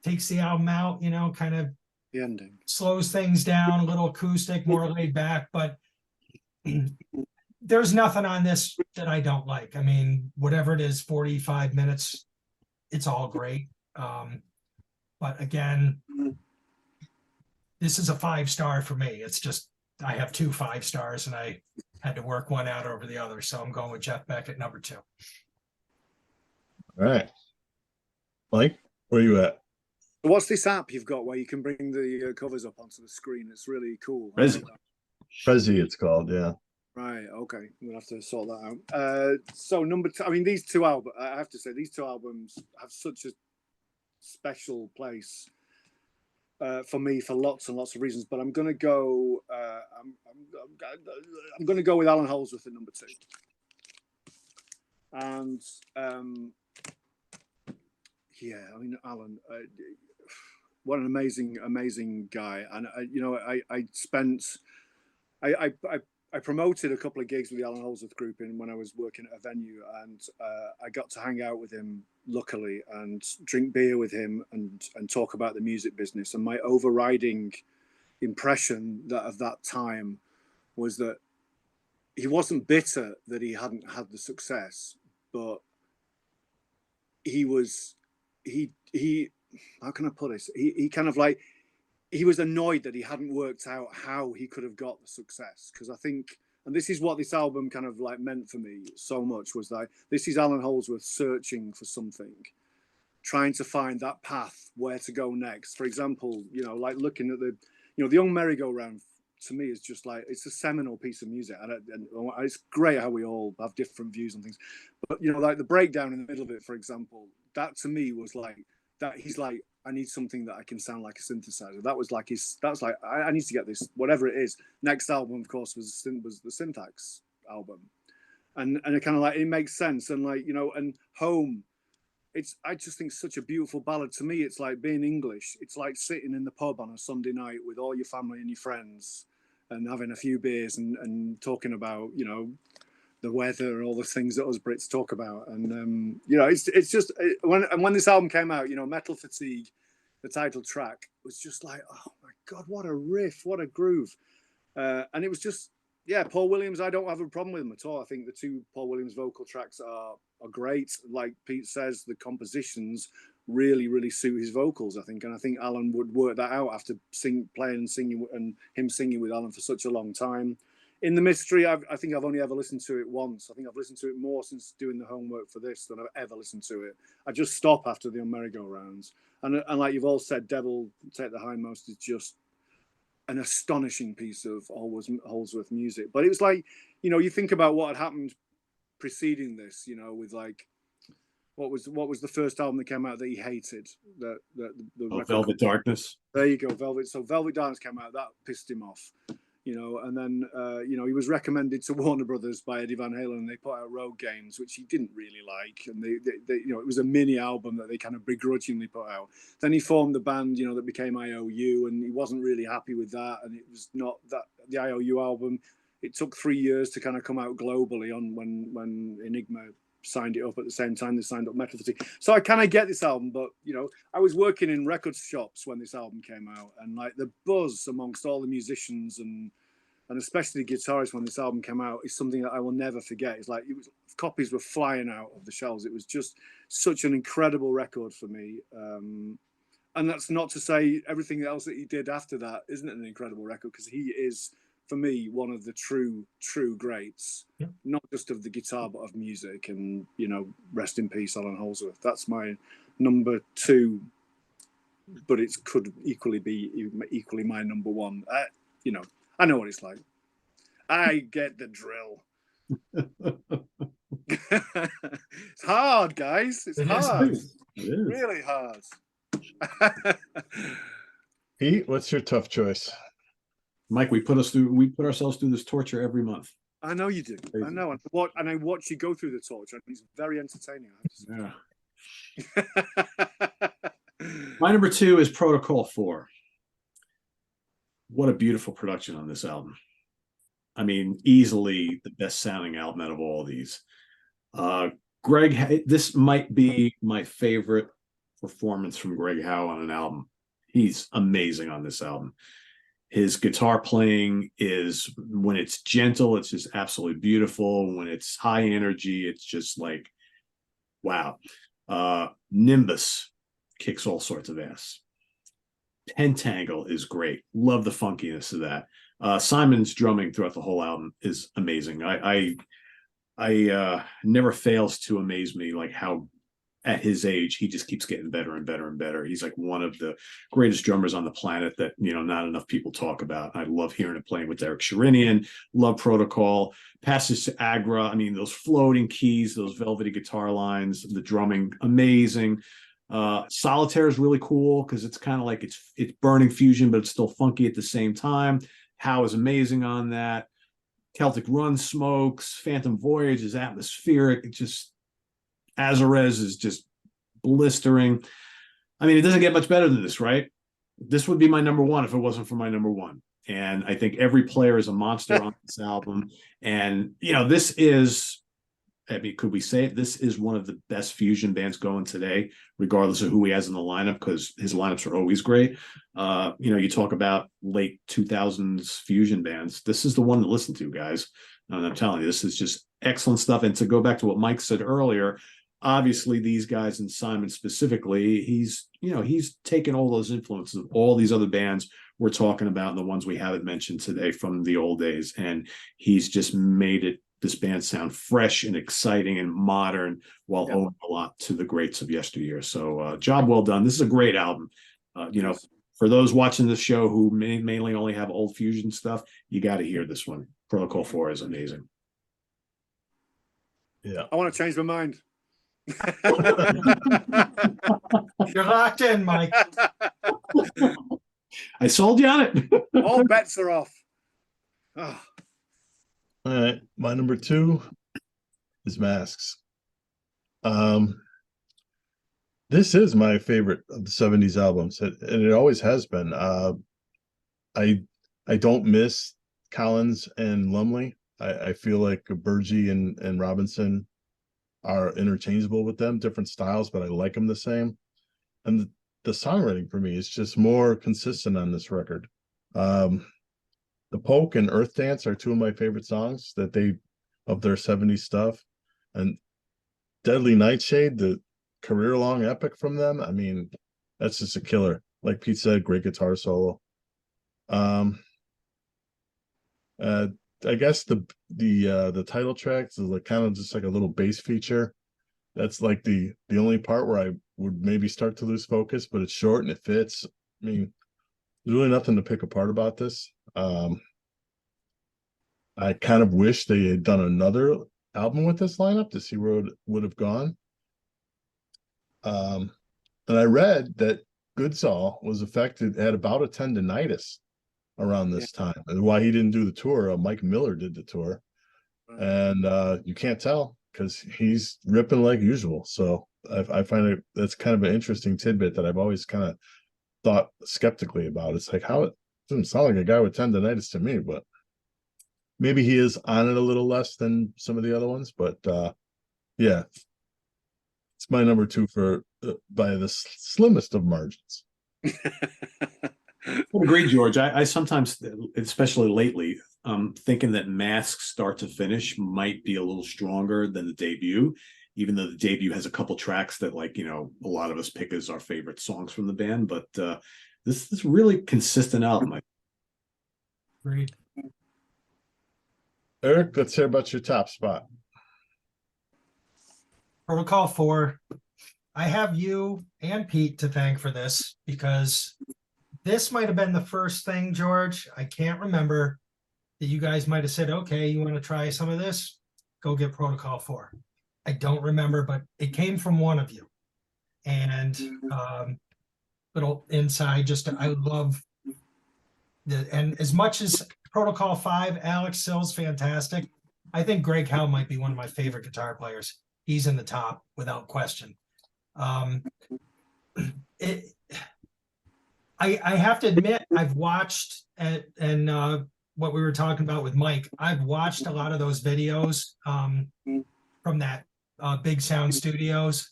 takes the album out, kind of The ending. slows things down, a little acoustic, more laid back, but there's nothing on this that I don't like. I mean, whatever it is, 45 minutes, it's all great. But again, this is a 5-star for me. It's just, I have 2 5 stars and I had to work one out over the other. So I'm going with Jeff Beck at number 2. All right. Mike, where you at? What's this app you've got where you can bring the covers up onto the screen? It's really cool. Prezi. Prezi, it's called, yeah. Right, okay. We'll have to sort that out. So number 2, I mean, these 2 albums, I have to say, these 2 albums have such a special place for me for lots and lots of reasons. But I'm gonna go. I'm gonna go with Allan Holdsworth at number 2. And yeah, I mean, Allan, what an amazing guy. And I promoted a couple of gigs with the Allan Holdsworth group when I was working at a venue, and I got to hang out with him, luckily, and drink beer with him and talk about the music business. And my overriding impression of that time was that he wasn't bitter that he hadn't had the success, but he how can I put this? He kind of like, he was annoyed that he hadn't worked out how he could have got the success. Because I think, and this is what this album kind of like meant for me so much, was that this is Allan Holdsworth searching for something, trying to find that path, where to go next. For example, like looking at the Young Merry-Go-Round, to me is just like, it's a seminal piece of music, and it's great how we all have different views on things. But like the breakdown in the middle of it, for example, that to me was like that. He's like, I need something that I can sound like a synthesizer. That was like I need to get this, whatever it is. Next album, of course, was the Syntax album, and it kind of like, it makes sense. And like, and Home, I just think such a beautiful ballad. To me, it's like being English. It's like sitting in the pub on a Sunday night with all your family and your friends and having a few beers and talking about, the weather and all the things that us Brits talk about. And, it's just, when this album came out, Metal Fatigue, the title track, was just like, oh my God, what a riff, what a groove. And it was just, yeah, Paul Williams, I don't have a problem with him at all. I think the 2 Paul Williams vocal tracks are great. Like Pete says, the compositions really suit his vocals, I think. And I think Allan would work that out after playing and singing, and him singing with Allan for such a long time. In the Mystery, I think I've only ever listened to it once. I think I've listened to it more since doing the homework for this than I've ever listened to it. I just stop after the merry-go-rounds. And like you've all said, Devil Take the Hindmost is just an astonishing piece of Holdsworth music. But it was like, you think about what had happened preceding this, with like, what was the first album that came out that he hated? The Velvet Darkness. There you go, Velvet. So Velvet Darkness came out, that pissed him off. And then, he was recommended to Warner Brothers by Eddie Van Halen, and they put out Road Games, which he didn't really like. And they it was a mini album that they kind of begrudgingly put out. Then he formed the band, that became IOU, and he wasn't really happy with that. And it was not that the IOU album. It took 3 years to kind of come out globally on when Enigma signed it up at the same time they signed up Metal Fatigue. So I kind of get this album, but I was working in record shops when this album came out, and like the buzz amongst all the musicians and especially the guitarists when this album came out is something that I will never forget. It's like, copies were flying out of the shelves. It was just such an incredible record for me. And that's not to say everything else that he did after that isn't an incredible record, because he is, for me, one of the true greats, not just of the guitar, but of music. And, rest in peace, Allan Holdsworth. That's my number 2, but it could equally be my number 1. I know what it's like. I get the drill. It's hard, guys. It's hard. It is. Really hard. Pete, what's your tough choice? Mike, we put ourselves through this torture every month. I know you do. Crazy. I know. And I watch you go through the torture, and it's very entertaining. Yeah. My number 2 is Protocol 4. What a beautiful production on this album. I mean, easily the best sounding album out of all of these. Greg, this might be my favorite performance from Greg Howe on an album. He's amazing on this album. His guitar playing is, when it's gentle, it's just absolutely beautiful. When it's high energy, it's just like, wow. Nimbus kicks all sorts of ass. Pentangle is great. Love the funkiness of that. Simon's drumming throughout the whole album is amazing. I never fails to amaze me, like how at his age he just keeps getting better and better and better. He's like one of the greatest drummers on the planet that, you know, not enough people talk about. I love hearing him playing with Derek Sherinian. Love Protocol. Passage to Agra. I mean, those floating keys, those velvety guitar lines, the drumming, amazing. Solitaire is really cool because it's kind of like it's burning fusion, but it's still funky at the same time. Howe is amazing on that. Celtic Run smokes. Phantom Voyage is atmospheric. It just, Azarez is just blistering. I mean, it doesn't get much better than this, right? This would be my number one if it wasn't for my number one. And I think every player is a monster on this album. And, you know, this is, I mean, could we say it? This is one of the best fusion bands going today, regardless of who he has in the lineup, because his lineups are always great. You know, you talk about late 2000s fusion bands. This is the one to listen to, guys. And I'm telling you, this is just excellent stuff. And to go back to what Mike said earlier, obviously these guys, and Simon specifically, he's taken all those influences of all these other bands we're talking about and the ones we haven't mentioned today from the old days. And he's just made this band sound fresh and exciting and modern while owing a lot to the greats of yesteryear. So job well done. This is a great album. You know, for those watching this show who mainly only have old fusion stuff, you got to hear this one. Protocol 4 is amazing. Yeah. I want to change my mind. You're locked in, Mike. I sold you on it. All bets are off. Oh. All right. My number 2 is Masks. This is my favorite of the 70s albums, and it always has been. I don't miss Collins and Lumley. I feel like Burgee and Robinson are interchangeable with them, different styles, but I like them the same. And the songwriting for me is just more consistent on this record. The Poke and Earth Dance are two of my favorite songs of their 70s stuff. And Deadly Nightshade, the career-long epic from them, I mean, that's just a killer. Like Pete said, great guitar solo. I guess the title track is like kind of just like a little bass feature. That's like the only part where I would maybe start to lose focus, but it's short and it fits. I mean, there's really nothing to pick apart about this. I kind of wish they had done another album with this lineup to see where it would have gone. And I read that Goodsall was affected, had about a tendonitis around this time, and why he didn't do the tour. Mike Miller did the tour, and you can't tell because he's ripping like usual. So I find that's kind of an interesting tidbit that I've always kind of thought skeptically about. It's like, how it doesn't sound like a guy with tendonitis to me, but maybe he is on it a little less than some of the other ones. But yeah, it's my number 2 for by the slimmest of margins. Well, agreed, George. I sometimes, especially lately, thinking that Masks start to finish might be a little stronger than the debut, even though the debut has a couple tracks that, like, you know, a lot of us pick as our favorite songs from the band. But this is really consistent album. Great. Eric, let's hear about your top spot. Protocol 4. I have you and Pete to thank for this, because this might have been the first thing, George, I can't remember, that you guys might have said, okay, you want to try some of this? Go get Protocol 4. I don't remember, but it came from one of you. And little inside, just I love and as much as Protocol 5, Alex Sill's fantastic, I think Greg Howe might be one of my favorite guitar players. He's in the top without question. I have to admit, I've watched and what we were talking about with Mike. I've watched a lot of those videos from that Big Sound Studios,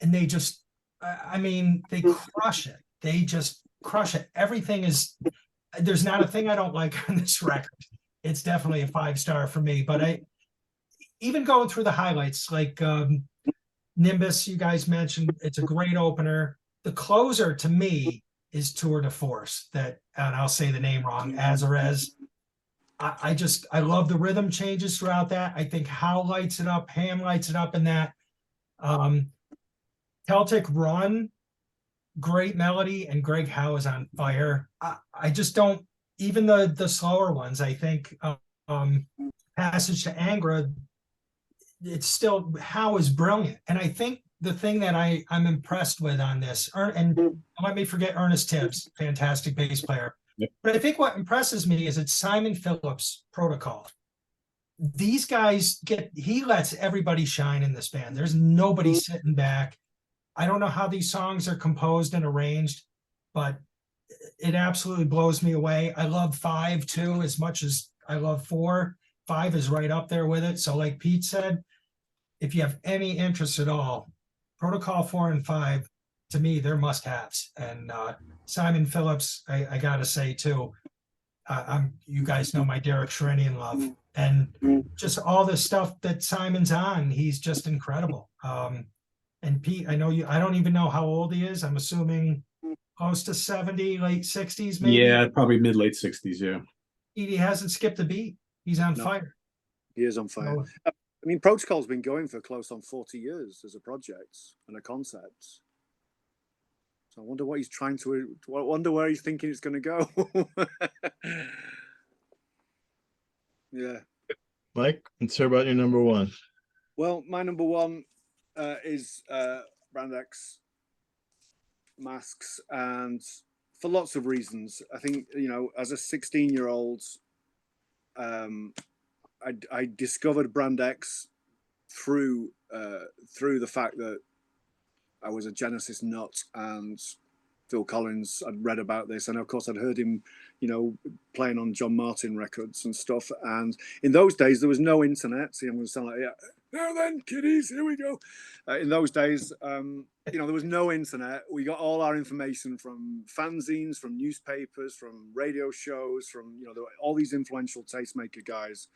and they just, I mean, they crush it. They just crush it. Everything is, there's not a thing I don't like on this record. It's definitely a 5-star for me. But even going through the highlights, like Nimbus, you guys mentioned, it's a great opener. The closer to me is Tour de Force, that, and I'll say the name wrong, Azarez. I love the rhythm changes throughout that. I think Howe lights it up, Ham lights it up in that. Celtic Run, great melody, and Greg Howe is on fire. I just don't, even the slower ones, I think Passage to Angra, it's still, Howe is brilliant. And I think the thing that I'm impressed with on this, and let me forget Ernest Tibbs, fantastic bass player. Yep. But I think what impresses me is it's Simon Phillips' protocol. These guys he lets everybody shine in this band. There's nobody sitting back. I don't know how these songs are composed and arranged, but it absolutely blows me away. I love 5 too, as much as I love 4. 5 is right up there with it. So like Pete said, if you have any interest at all, Protocol 4 and 5, to me, they're must-haves. And Simon Phillips, I gotta say too, you guys know my Derek Sherinian love, and just all the stuff that Simon's on, he's just incredible. And Pete, I know you, I don't even know how old he is. I'm assuming close to 70, late 60s, maybe. Yeah, probably mid-late 60s, yeah. He hasn't skipped a beat. He's on fire. He is on fire. So, I mean, Protocol's been going for close on 40 years as a project and a concept. So I wonder what he's trying to, I wonder where he's thinking it's going to go. Yeah. Mike, let's hear about your number 1. Well, my number 1 is Brand X Masks, and for lots of reasons. I think, you know, as a 16-year-old, I discovered Brand X through the fact that I was a Genesis nut, and Phil Collins, I'd read about this, and of course I'd heard him, you know, playing on John Martin records and stuff. And in those days there was no internet. See, I'm going to sound like, yeah, now then, kiddies, here we go. In those days, you know, there was no internet. We got all our information from fanzines, from newspapers, from radio shows, from, you know, there were all these influential tastemaker guys.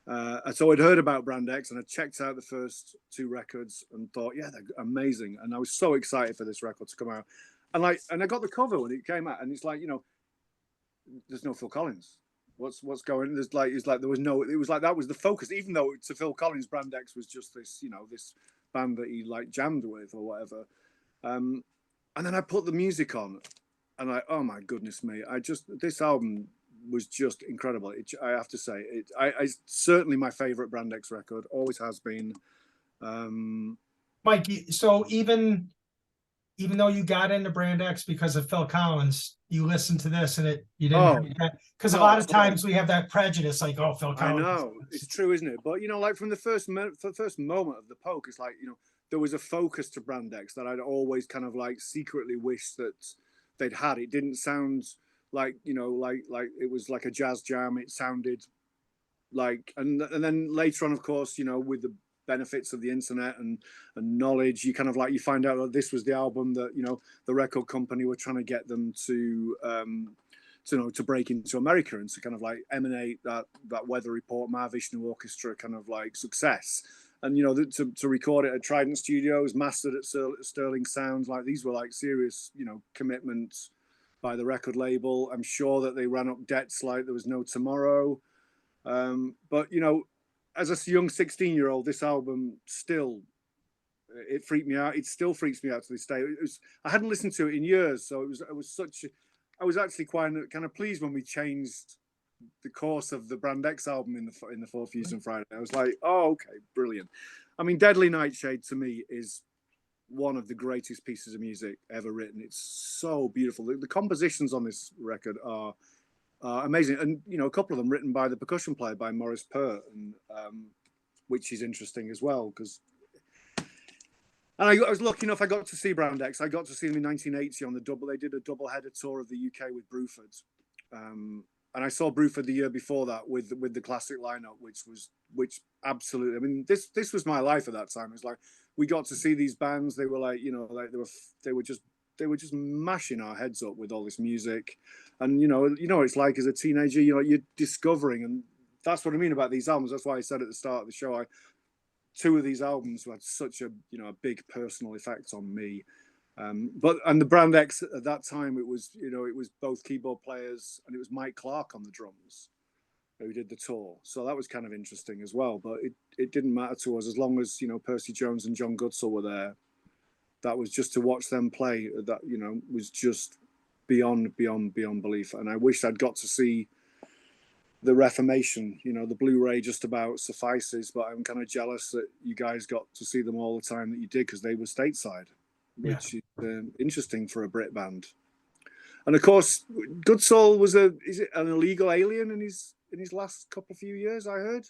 And so I'd heard about Brand X, and I checked out the first 2 records and thought, yeah, they're amazing. And I was so excited for this record to come out. And I got the cover when it came out, and it's like, you know, there's no Phil Collins. What's going? There's like, it's like there was no. It was like that was the focus, even though to Phil Collins, Brand X was just this, you know, this band that he like jammed with or whatever. And then I put the music on, and oh my goodness me, this album was just incredible. I have to say, I certainly my favorite Brand X record, always has been. Mike, so even though you got into Brand X because of Phil Collins, you listened to this and you didn't, because a lot of times we have that prejudice, like, oh, Phil Collins. I know, it's true, isn't it? But, you know, like from the first moment of the Poke, it's like, you know, there was a focus to Brand X that I'd always kind of like secretly wished that they'd had. It didn't sound like, you know, like it was like a jazz jam. It sounded like, and then later on, of course, you know, with the benefits of the internet and knowledge, you kind of like, you find out that this was the album that, you know, the record company were trying to get them to break into America and to kind of like emanate that Weather Report, Mahavishnu Orchestra kind of like success. And, you know, to record it at Trident Studios, mastered at Sterling Sound, like these were like serious, you know, commitments by the record label. I'm sure that they ran up debts like there was no tomorrow. But, you know, as a young 16-year-old, this album still, it freaked me out. It still freaks me out to this day. I hadn't listened to it in years, so I was actually quite kind of pleased when we changed the course of the Brand X album in the 4Fusion Friday. I was like, oh, okay, brilliant. I mean, Deadly Nightshade to me is one of the greatest pieces of music ever written. It's so beautiful. The compositions on this record are amazing, and you know, a couple of them written by the percussion player, by Maurice Pert, and which is interesting as well, because. And I was lucky enough, I got to see Brand X. I got to see them in 1980 on the double. They did a double-header tour of the UK with Bruford. and I saw Bruford the year before that with the classic lineup, which absolutely. I mean, this was my life at that time. It's like we got to see these bands. They were like, you know, like they were just mashing our heads up with all this music, and you know what it's like as a teenager. You know, you're discovering, and that's what I mean about these albums. That's why I said at the start of the show, two of these albums had such a a big personal effect on me. And the Brand X at that time, it was both keyboard players, and it was Mike Clark on the drums who did the tour. So that was kind of interesting as well. But it didn't matter to us as long as Percy Jones and John Goodsell were there. That was just to watch them play. That was just beyond belief. And I wish I'd got to see the Reformation. The Blu-ray just about suffices. But I'm kind of jealous that you guys got to see them all the time that you did, because they were stateside, which is interesting for a Brit band. And of course, Goodsell was is it an illegal alien in his last couple of few years, I heard.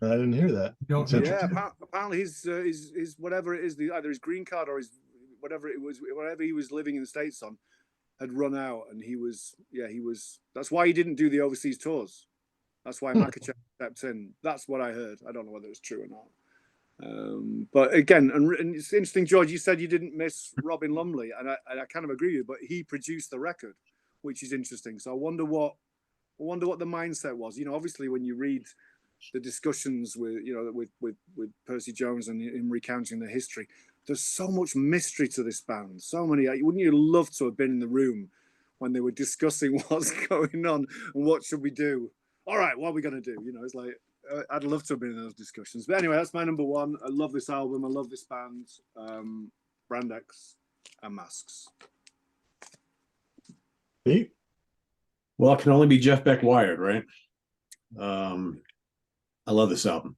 I didn't hear that. Apparently his whatever it is, either his green card or his whatever he was living in the States on had run out, and he was that's why he didn't do the overseas tours. That's why Makachev stepped in. That's what I heard. I don't know whether it's true or not. But again, and it's interesting, George, you said you didn't miss Robin Lumley, and I kind of agree with you, but he produced the record, which is interesting. So I wonder what the mindset was. Obviously when you read the discussions with Percy Jones and him recounting the history, there's so much mystery to this band. So many. Wouldn't you love to have been in the room when they were discussing what's going on and what should we do? All right, what are we going to do? It's like, I'd love to have been in those discussions. But anyway, that's my number one. I love this album. I love this band. Brand X and Masks. Pete? Well, it can only be Jeff Beck wired, right? I love this album.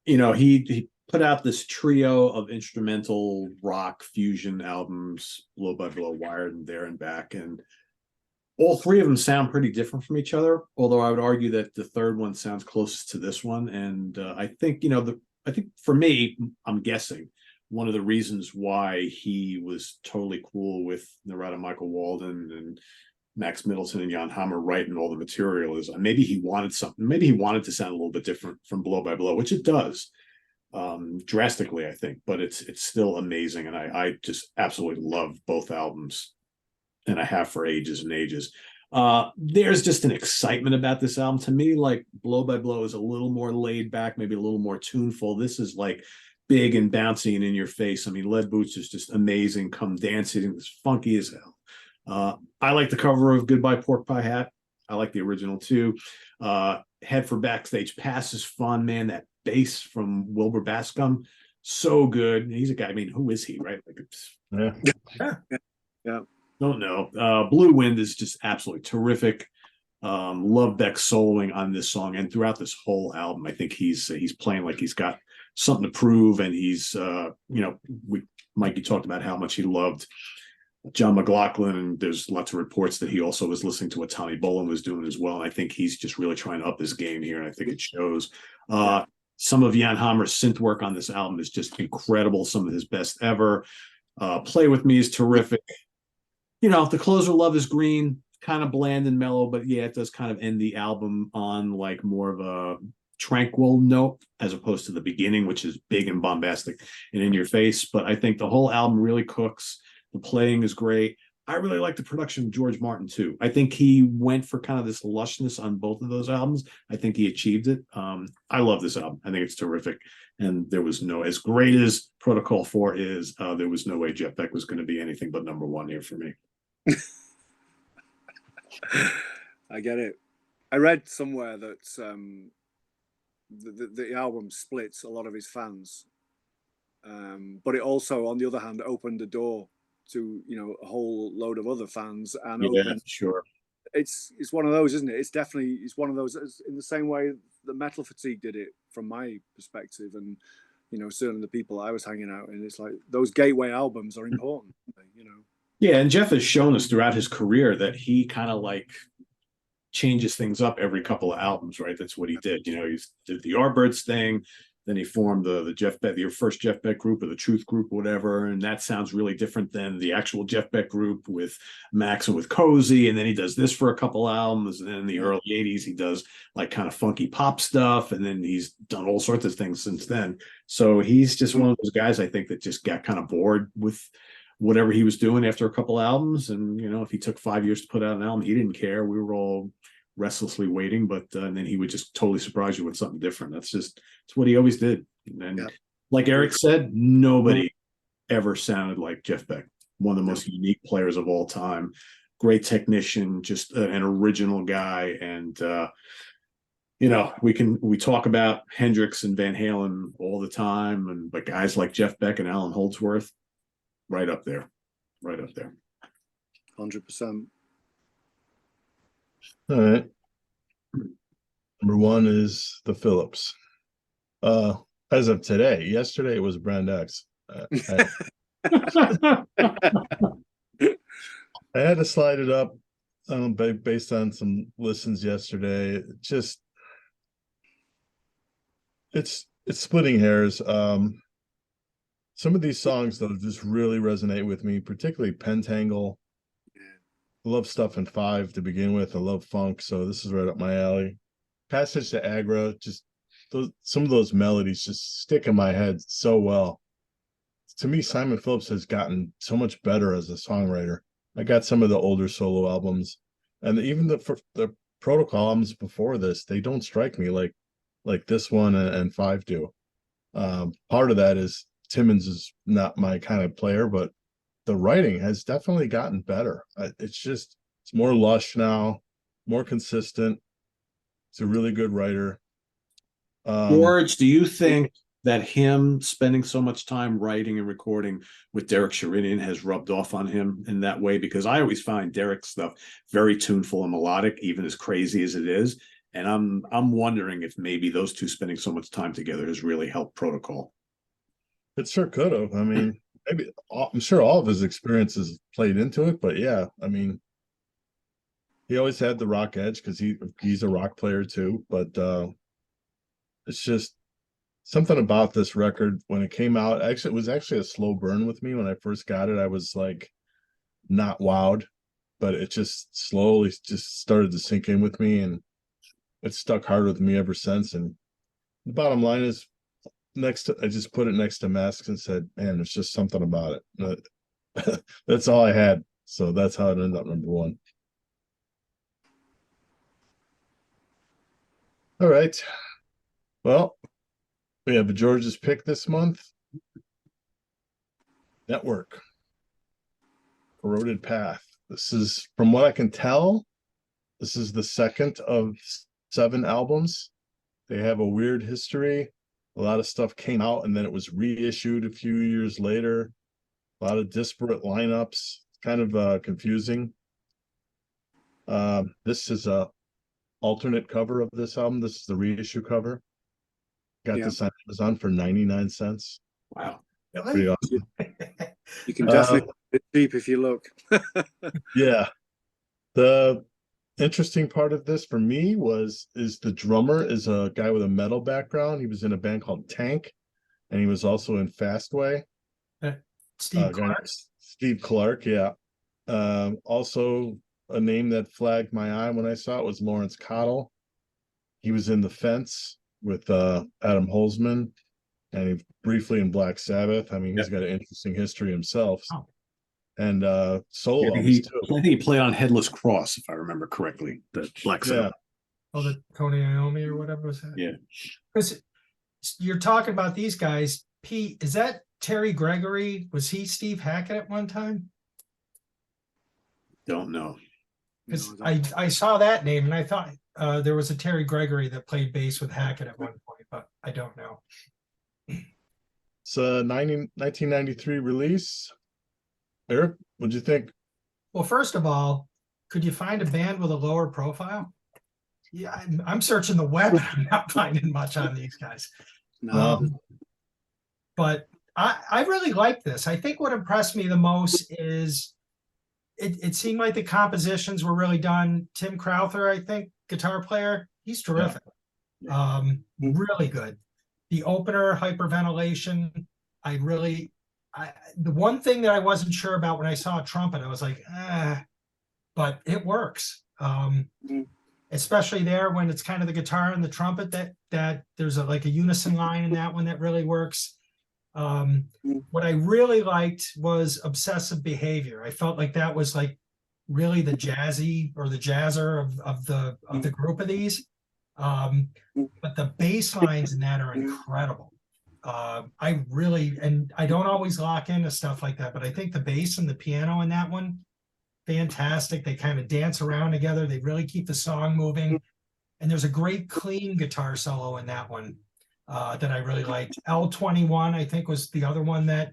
He put out this trio of instrumental rock fusion albums, Blow by Blow, Wired, and There and Back, and all three of them sound pretty different from each other, although I would argue that the third one sounds closest to this one. And I think, I think for me, I'm guessing one of the reasons why he was totally cool with Narada Michael Walden and Max Middleton and Jan Hammer writing all the material is maybe he wanted something. Maybe he wanted to sound a little bit different from Blow by Blow, which it does drastically, I think, but it's still amazing. And I just absolutely love both albums. And I have for ages and ages. There's just an excitement about this album. To me, like Blow by Blow is a little more laid back, maybe a little more tuneful. This is like big and bouncy and in your face. I mean, Lead Boots is just amazing. Come Dancing, it's funky as hell. I like the cover of Goodbye Pork Pie Hat. I like the original too. Head for Backstage Pass is fun, man. That bass from Wilbur Bascom, so good. He's a guy. I mean, who is he, right? Like, yeah. Don't know. Blue Wind is just absolutely terrific. Love Beck soloing on this song and throughout this whole album. I think he's playing like he's got something to prove, and he's Mikey talked about how much he loved John McLaughlin, and there's lots of reports that he also was listening to what Tommy Bolin was doing as well. And I think he's just really trying to up his game here, and I think it shows. Some of Jan Hammer's synth work on this album is just incredible. Some of his best ever. Play With Me is terrific. The closer, Love Is Green, kind of bland and mellow, but yeah, it does kind of end the album on like more of a tranquil note as opposed to the beginning, which is big and bombastic and in your face. But I think the whole album really cooks. The playing is great. I really like the production of George Martin too. I think he went for kind of this lushness on both of those albums. I think he achieved it. I love this album. I think it's terrific. And there was as great as Protocol 4 is, there was no way Jeff Beck was going to be anything but number one here for me. I get it. I read somewhere that the album splits a lot of his fans, but it also, on the other hand, opened the door to a whole load of other fans. And sure, it's one of those, isn't it? It's one of those, in the same way the Metal Fatigue did it from my perspective, and certainly the people I was hanging out in. It's like those gateway albums are important, Yeah, and Jeff has shown us throughout his career that he kind of like changes things up every couple of albums, right? That's what he did. He did the Yardbirds thing, Then he formed the Jeff Beck, your first Jeff Beck group, or the Truth group, whatever, and that sounds really different than the actual Jeff Beck group with Max and with Cozy. And then he does this for a couple albums. And then in the early '80s, he does like kind of funky pop stuff, and then he's done all sorts of things since then. So he's just one of those guys, I think, that just got kind of bored with whatever he was doing after a couple albums. And if he took 5 years to put out an album, he didn't care. We were all restlessly waiting, but and then he would just totally surprise you with something different. It's what he always did. And like Eric said, nobody ever sounded like Jeff Beck. One of the most unique players of all time. Great technician, just an original guy. And we talk about Hendrix and Van Halen all the time, but guys like Jeff Beck and Allan Holdsworth, right up there. 100%. All right. Number one is the Phillips. As of today, yesterday it was Brand X. I had to slide it up based on some listens yesterday. It's splitting hairs. Some of these songs though just really resonate with me, particularly Pentangle. I love stuff in 5 to begin with. I love funk, so this is right up my alley. Passage to Agra, just some of those melodies just stick in my head so well. To me, Simon Phillips has gotten so much better as a songwriter. I got some of the older solo albums, and even the Protocol albums before this, they don't strike me like this one and 5 do. Part of that is Timmons is not my kind of player, but the writing has definitely gotten better. It's more lush now, more consistent. It's a really good writer. George, do you think that him spending so much time writing and recording with Derek Sherinian has rubbed off on him in that way? Because I always find Derek's stuff very tuneful and melodic, even as crazy as it is. And I'm wondering if maybe those two spending so much time together has really helped Protocol. It sure could have. I mean, maybe I'm sure all of his experiences played into it, but yeah, I mean, he always had the rock edge because he's a rock player too. But it's just something about this record when it came out. Actually, it was actually a slow burn with me when I first got it. I was like not wowed, but it just slowly just started to sink in with me, and it's stuck hard with me ever since. And the bottom line is, I just put it next to Masks and said, man, there's just something about it. That's all I had. So that's how it ended up number one. All right. Well, we have a George's pick this month. Network. Corroded Path. This is, from what I can tell, this is the second of 7 albums. They have a weird history. A lot of stuff came out and then it was reissued a few years later. A lot of disparate lineups, kind of confusing. This is a alternate cover of this album. This is the reissue cover. Got this on Amazon for 99 cents. Wow. Pretty awesome. You can definitely get cheap if you look. Yeah. The interesting part of this for me is the drummer is a guy with a metal background. He was in a band called Tank, and he was also in Fastway. Steve Clark. Steve Clark, yeah. Also a name that flagged my eye when I saw it was Lawrence Cottle. He was in The Fence with Adam Holzman, and he briefly in Black Sabbath. I mean, he's got an interesting history himself. Oh. And solo I too. think he played on Headless Cross, if I remember correctly. The Black Sabbath. Oh, the Tony Iommi or whatever was that? Yeah. Because you're talking about these guys. Pete, is that Terry Gregory? Was he Steve Hackett at one time? Don't know. Because I saw that name and I thought there was a Terry Gregory that played bass with Hackett at one point, but I don't know. It's a 1993 release. Eric, what'd you think? Well, first of all, could you find a band with a lower profile? Yeah, I'm searching the web. I'm not finding much on these guys. No. But I really like this. I think what impressed me the most is it seemed like the compositions were really done. Tim Crowther, I think, guitar player, he's terrific. Yeah. Really good. The opener, Hyperventilation, the one thing that I wasn't sure about when I saw a trumpet, I was like, but it works. Especially there when it's kind of the guitar and the trumpet that there's like a unison line in that one that really works. What I really liked was Obsessive Behavior. I felt like that was like really the jazzy or the jazzer of the group of these. But the bass lines in that are incredible. And I don't always lock into stuff like that, but I think the bass and the piano in that one, fantastic. They kind of dance around together. They really keep the song moving. And there's a great clean guitar solo in that one that I really liked. L21, I think, was the other one that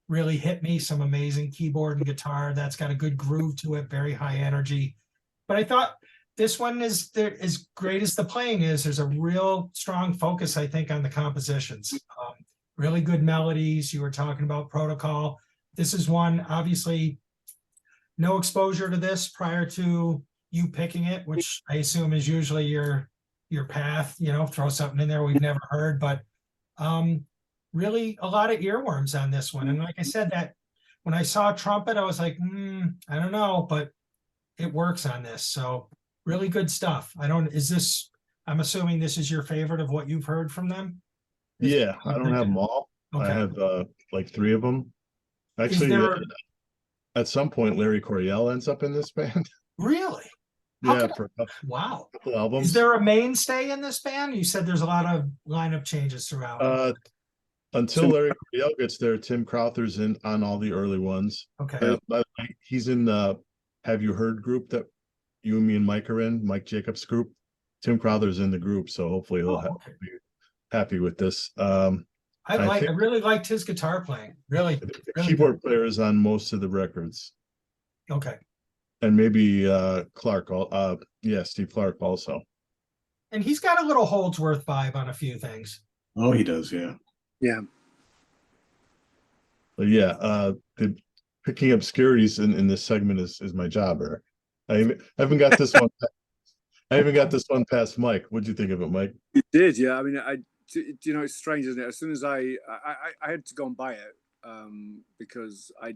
really hit me. Some amazing keyboard and guitar. That's got a good groove to it, very high energy. But I thought this one is there, as great as the playing is, there's a real strong focus, I think, on the compositions. Really good melodies. You were talking about Protocol. This is one, obviously, no exposure to this prior to you picking it, which I assume is usually your path, throw something in there we've never heard, but really a lot of earworms on this one. And like I said, that when I saw trumpet, I was like, I don't know, but it works on this. So really good stuff. I'm assuming this is your favorite of what you've heard from them? Yeah, I don't have them all. Okay. I have like 3 of them. Actually, at some point, Larry Coryell ends up in this band. Really? Yeah, for a wow. couple albums. Is there a mainstay in this band? You said there's a lot of lineup changes throughout. Until Larry Coryell gets there, Tim Crowther's on all the early ones. Okay. By the way, he's in the Have You Heard group that you, me, and Mike are in, Mike Jacobs' group. Tim Crowther's in the group, so hopefully he'll be happy with this. I really liked his guitar playing. Really, the really keyboard player is on most of the records. Okay. And maybe Clark, Steve Clark also. And he's got a little Holdsworth vibe on a few things. Oh, he does, yeah. Yeah. But yeah, the picking obscurities in this segment is my job, Eric. I haven't got this one. I haven't got this one past Mike. What'd you think of it, Mike? You did, yeah. I mean, it's strange, isn't it? As soon as I had to go and buy it because I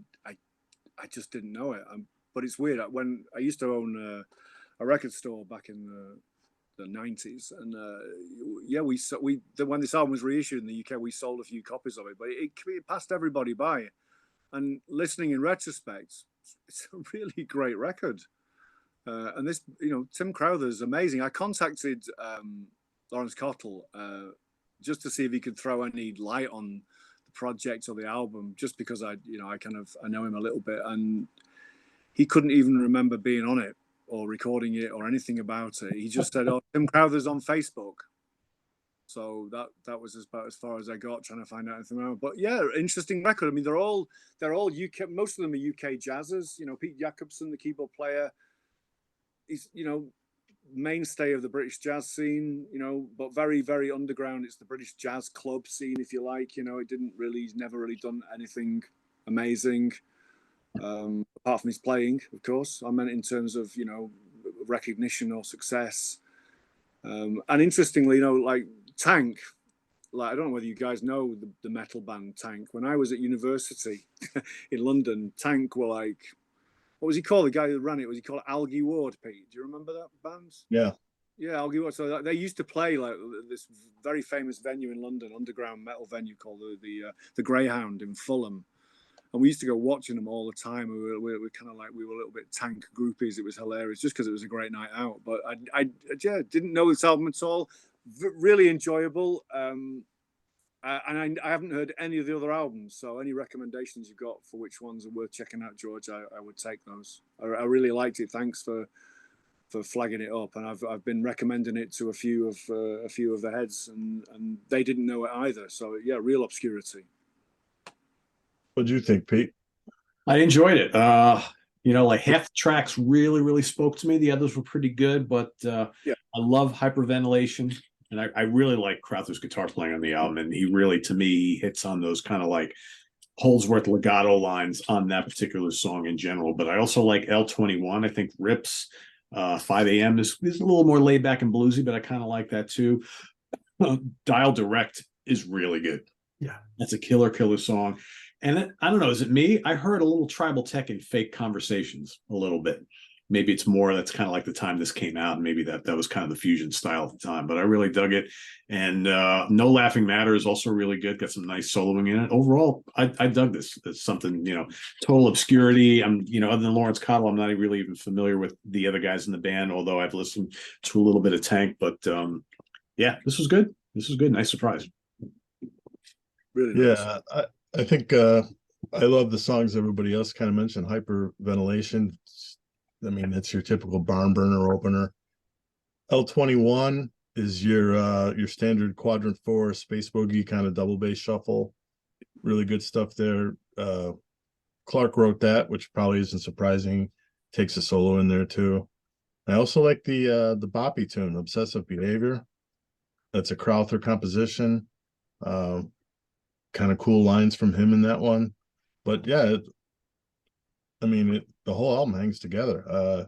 just didn't know it. But it's weird. When I used to own a record store back in the 90s, and when this album was reissued in the UK, we sold a few copies of it, but it passed everybody by. And listening in retrospect, it's a really great record. And this, Tim Crowther's amazing. I contacted Lawrence Cottle just to see if he could throw any light on the project or the album, just because I know him a little bit, and he couldn't even remember being on it or recording it or anything about it. He just said, "Oh, Tim Crowther's on Facebook." So that was about as far as I got, trying to find out anything about it. But yeah, interesting record. I mean, they're all UK. Most of them are UK jazzers. Pete Jacobson, the keyboard player, he's mainstay of the British jazz scene. But very, very underground. It's the British jazz club scene, if you like. He's never really done anything amazing. Apart from his playing, of course. I meant in terms of recognition or success. And interestingly, like Tank, I don't know whether you guys know the metal band Tank. When I was at university in London, Tank were like, what was he called? The guy who ran it, was he called Algie Ward, Pete? Do you remember that band? Yeah. Yeah, Algie Ward. So they used to play like this very famous venue in London, underground metal venue called the Greyhound in Fulham. And we used to go watching them all the time. We were kind of like, we were a little bit Tank groupies. It was hilarious just because it was a great night out. But I didn't know this album at all. Really enjoyable. And I haven't heard any of the other albums. So any recommendations you've got for which ones are worth checking out, George, I would take those. I really liked it. Thanks for flagging it up. And I've been recommending it to a few of the heads, and they didn't know it either. So yeah, real obscurity. What do you think, Pete? I enjoyed it. Like half the tracks really, really spoke to me. The others were pretty good, but I love Hyperventilation, and I really like Crowther's guitar playing on the album. And he really, to me, hits on those kind of like Holdsworth legato lines on that particular song in general. But I also like L21. I think rips. 5 a.m. is a little more laid back and bluesy, but I kind of like that too. Dial Direct is really good. Yeah. That's a killer song. And I don't know, is it me? I heard a little tribal tech in Fake Conversations a little bit. Maybe it's more that's kind of like the time this came out, and maybe that was kind of the fusion style at the time. But I really dug it. And No Laughing Matter is also really good. Got some nice soloing in it. Overall, I dug this. It's something, total obscurity. Other than Lawrence Cottle, I'm not really even familiar with the other guys in the band, although I've listened to a little bit of Tank. But yeah, this was good. This was good. Nice surprise. Really nice. Yeah, I think I love the songs everybody else kind of mentioned. Hyperventilation. I mean, that's your typical barn burner opener. L21 is your standard quadrant 4 space boogie kind of double bass shuffle. Really good stuff there. Clark wrote that, which probably isn't surprising. Takes a solo in there too. I also like the boppy tune, Obsessive Behavior. That's a Crowther composition. Kind of cool lines from him in that one. But yeah, the whole album hangs together.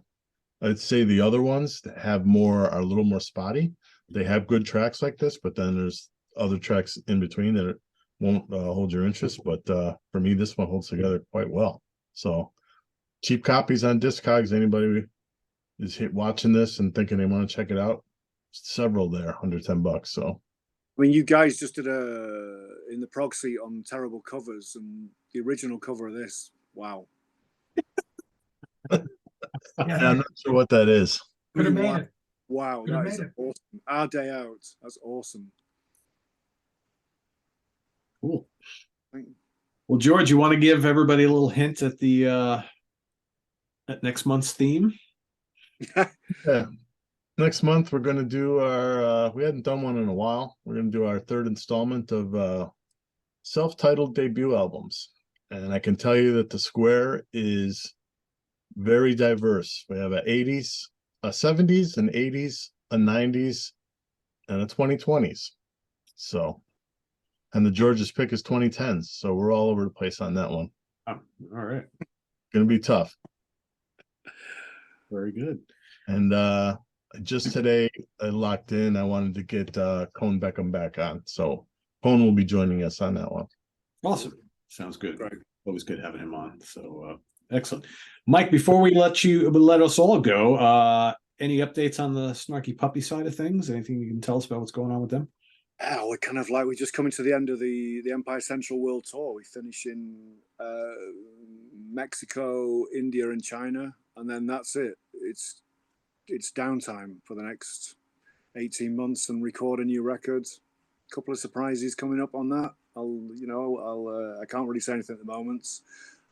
I'd say the other ones that are a little more spotty. They have good tracks like this, but then there's other tracks in between that won't hold your interest. But for me, this one holds together quite well. So cheap copies on Discogs. Anybody is watching this and thinking they want to check it out, several there under $10. So I mean, you guys just did in the prog seat on terrible covers, and the original cover of this, wow. I'm not sure what that is. Could have made it. Wow, that is awesome. Our Day Out. That's awesome. Cool. Well, George, you want to give everybody a little hint at the at next month's theme? Yeah. Next month we're going to do our we hadn't done one in a while. We're going to do our third installment of self-titled debut albums. And I can tell you that the square is very diverse. We have a 80s, a 70s, an 80s, a 90s, and a 2020s. So, and the George's pick is 2010s. So we're all over the place on that one. Oh, all right. Gonna be tough. Very good. And just today I locked in. I wanted to get Cone Beckham back on. So Cone will be joining us on that one. Awesome. Sounds good. Right. Always good having him on. So excellent. Mike, before we let us all go, any updates on the Snarky Puppy side of things? Anything you can tell us about what's going on with them? We're kind of like, we're just coming to the end of the Empire Central World Tour. We finish in Mexico, India, and China, and then that's it. It's downtime for the next 18 months and record a new record. A couple of surprises coming up on that. I can't really say anything at the moment.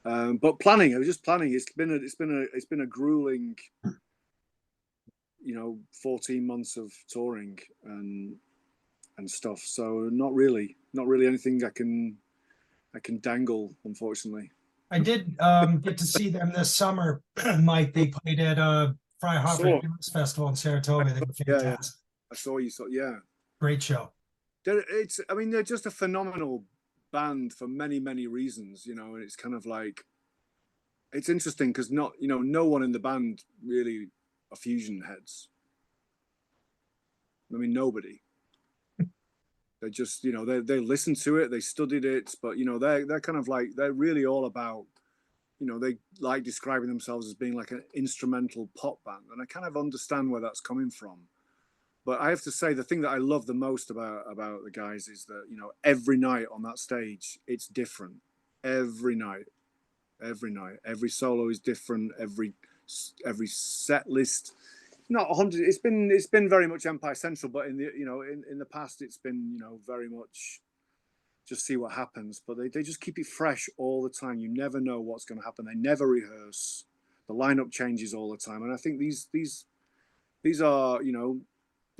But planning, I was just planning. It's been a grueling, 14 months of touring and stuff. So not really anything I can dangle, unfortunately. I did get to see them this summer, Mike. They played at Freihoffer Blues Festival in Saratoga. They were fantastic. I saw you. Yeah. Great show. They're just a phenomenal band for many, many reasons, and it's kind of like, it's interesting because no one in the band really are fusion heads. I mean, nobody. They just, they listened to it, they studied it, but they're kind of like, they're really all about, they like describing themselves as being like an instrumental pop band, and I kind of understand where that's coming from. But I have to say, the thing that I love the most about the guys is that, every night on that stage, it's different. Every night, every solo is different. Every set list, not 100. It's been very much Empire Central, but in the past, it's been very much just see what happens. But they just keep it fresh all the time. You never know what's going to happen. They never rehearse. The lineup changes all the time, and I think these are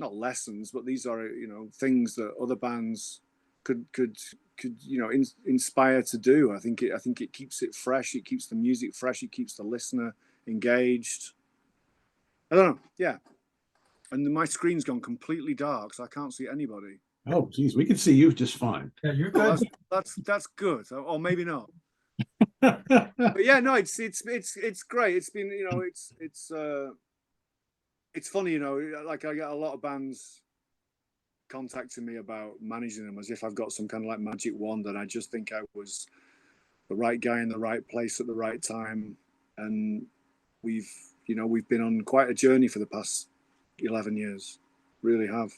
not lessons, but these are things that other bands could inspire to do. I think it keeps it fresh. It keeps the music fresh. It keeps the listener engaged. I don't know. Yeah. And my screen's gone completely dark, so I can't see anybody. Oh, geez, we can see you just fine. Yeah, you're good. That's good, or maybe not. But yeah, no, it's great. It's been it's funny, like I get a lot of bands contacting me about managing them as if I've got some kind of like magic wand, and I just think I was the right guy in the right place at the right time. And we've been on quite a journey for the past 11 years, really have.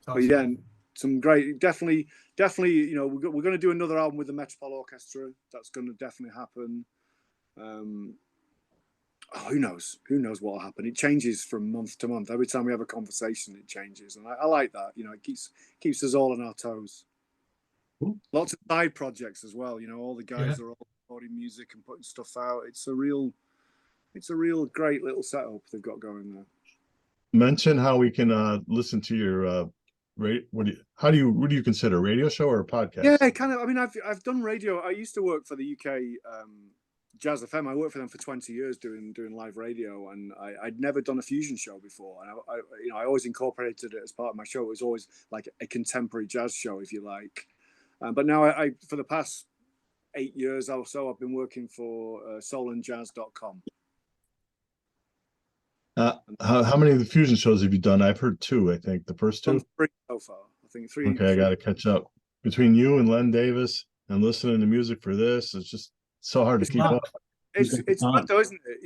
But yeah, some great, definitely, we're going to do another album with the Metropole Orchestra. That's going to definitely happen. Who knows what will happen? It changes from month to month. Every time we have a conversation, it changes, and I like that. It keeps us all on our toes. Cool. Lots of side projects as well. All the guys are all recording music and putting stuff out. It's a real great little setup they've got going there. Mention how we can listen to your what do you consider, a radio show or a podcast? Yeah, kind of. I mean, I've done radio. I used to work for the UK Jazz FM. I worked for them for 20 years doing live radio, and I'd never done a fusion show before. And I always incorporated it as part of my show. It was always like a contemporary jazz show, if you like. But now I for the past 8 years or so, I've been working for soulandjazz.com. How many of the fusion shows have you done? I've heard 2, I think. The first 2? 3 so far. I think 3. Okay, I got to catch up. Between you and Len Davis and listening to music for this, it's just so hard to keep up. It's fun though, isn't it?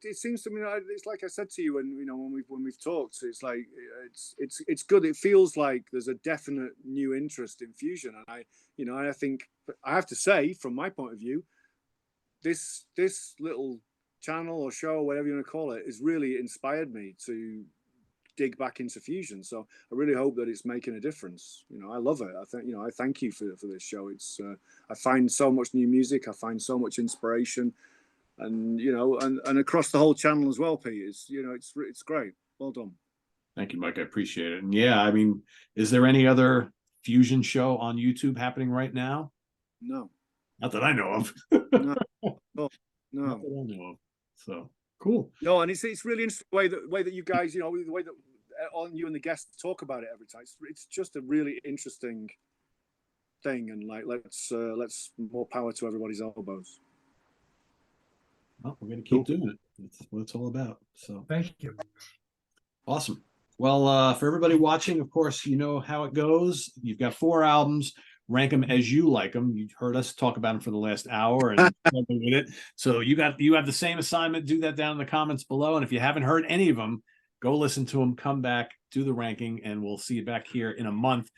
It seems to me, it's like I said to you when we've talked. It's like it's good. It feels like there's a definite new interest in fusion, and I think I have to say, from my point of view, this little channel or show, whatever you want to call it, has really inspired me to dig back into fusion. So I really hope that it's making a difference. I love it. I think I thank you for this show. It's I find so much new music. I find so much inspiration, and and across the whole channel as well, Pete. It's great. Well done. Thank you, Mike. I appreciate it. And yeah, I mean, is there any other fusion show on YouTube happening right now? No, not that I know of. No. Not that I know of. So cool. No, and it's really interesting the way that you guys, the way that on you and the guests talk about it every time. It's just a really interesting thing, and like let's more power to everybody's elbows. Well, we're gonna keep doing it. That's what it's all about. So thank you. Awesome. Well, for everybody watching, of course, you know how it goes. You've got 4 albums. Rank them as you like them. You heard us talk about them for the last hour and with it. So you have the same assignment. Do that down in the comments below. And if you haven't heard any of them, go listen to them, come back, do the ranking, and we'll see you back here in a month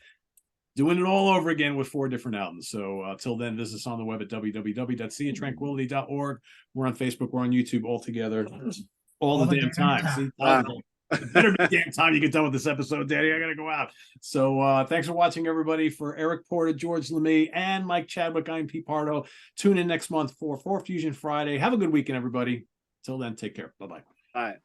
doing it all over again with 4 different albums. So till then, visit us on the web at www.seaandtranquility.org. We're on Facebook. We're on YouTube all together. All the damn time. See, it better be damn time you get done with this episode, Daddy. I gotta go out. So thanks for watching, everybody. For Eric Porter, George Lamie, and Mike Chadwick, I'm Pete Pardo. Tune in next month for 4Fusion Friday. Have a good weekend, everybody. Till then, take care. Bye-bye. Bye.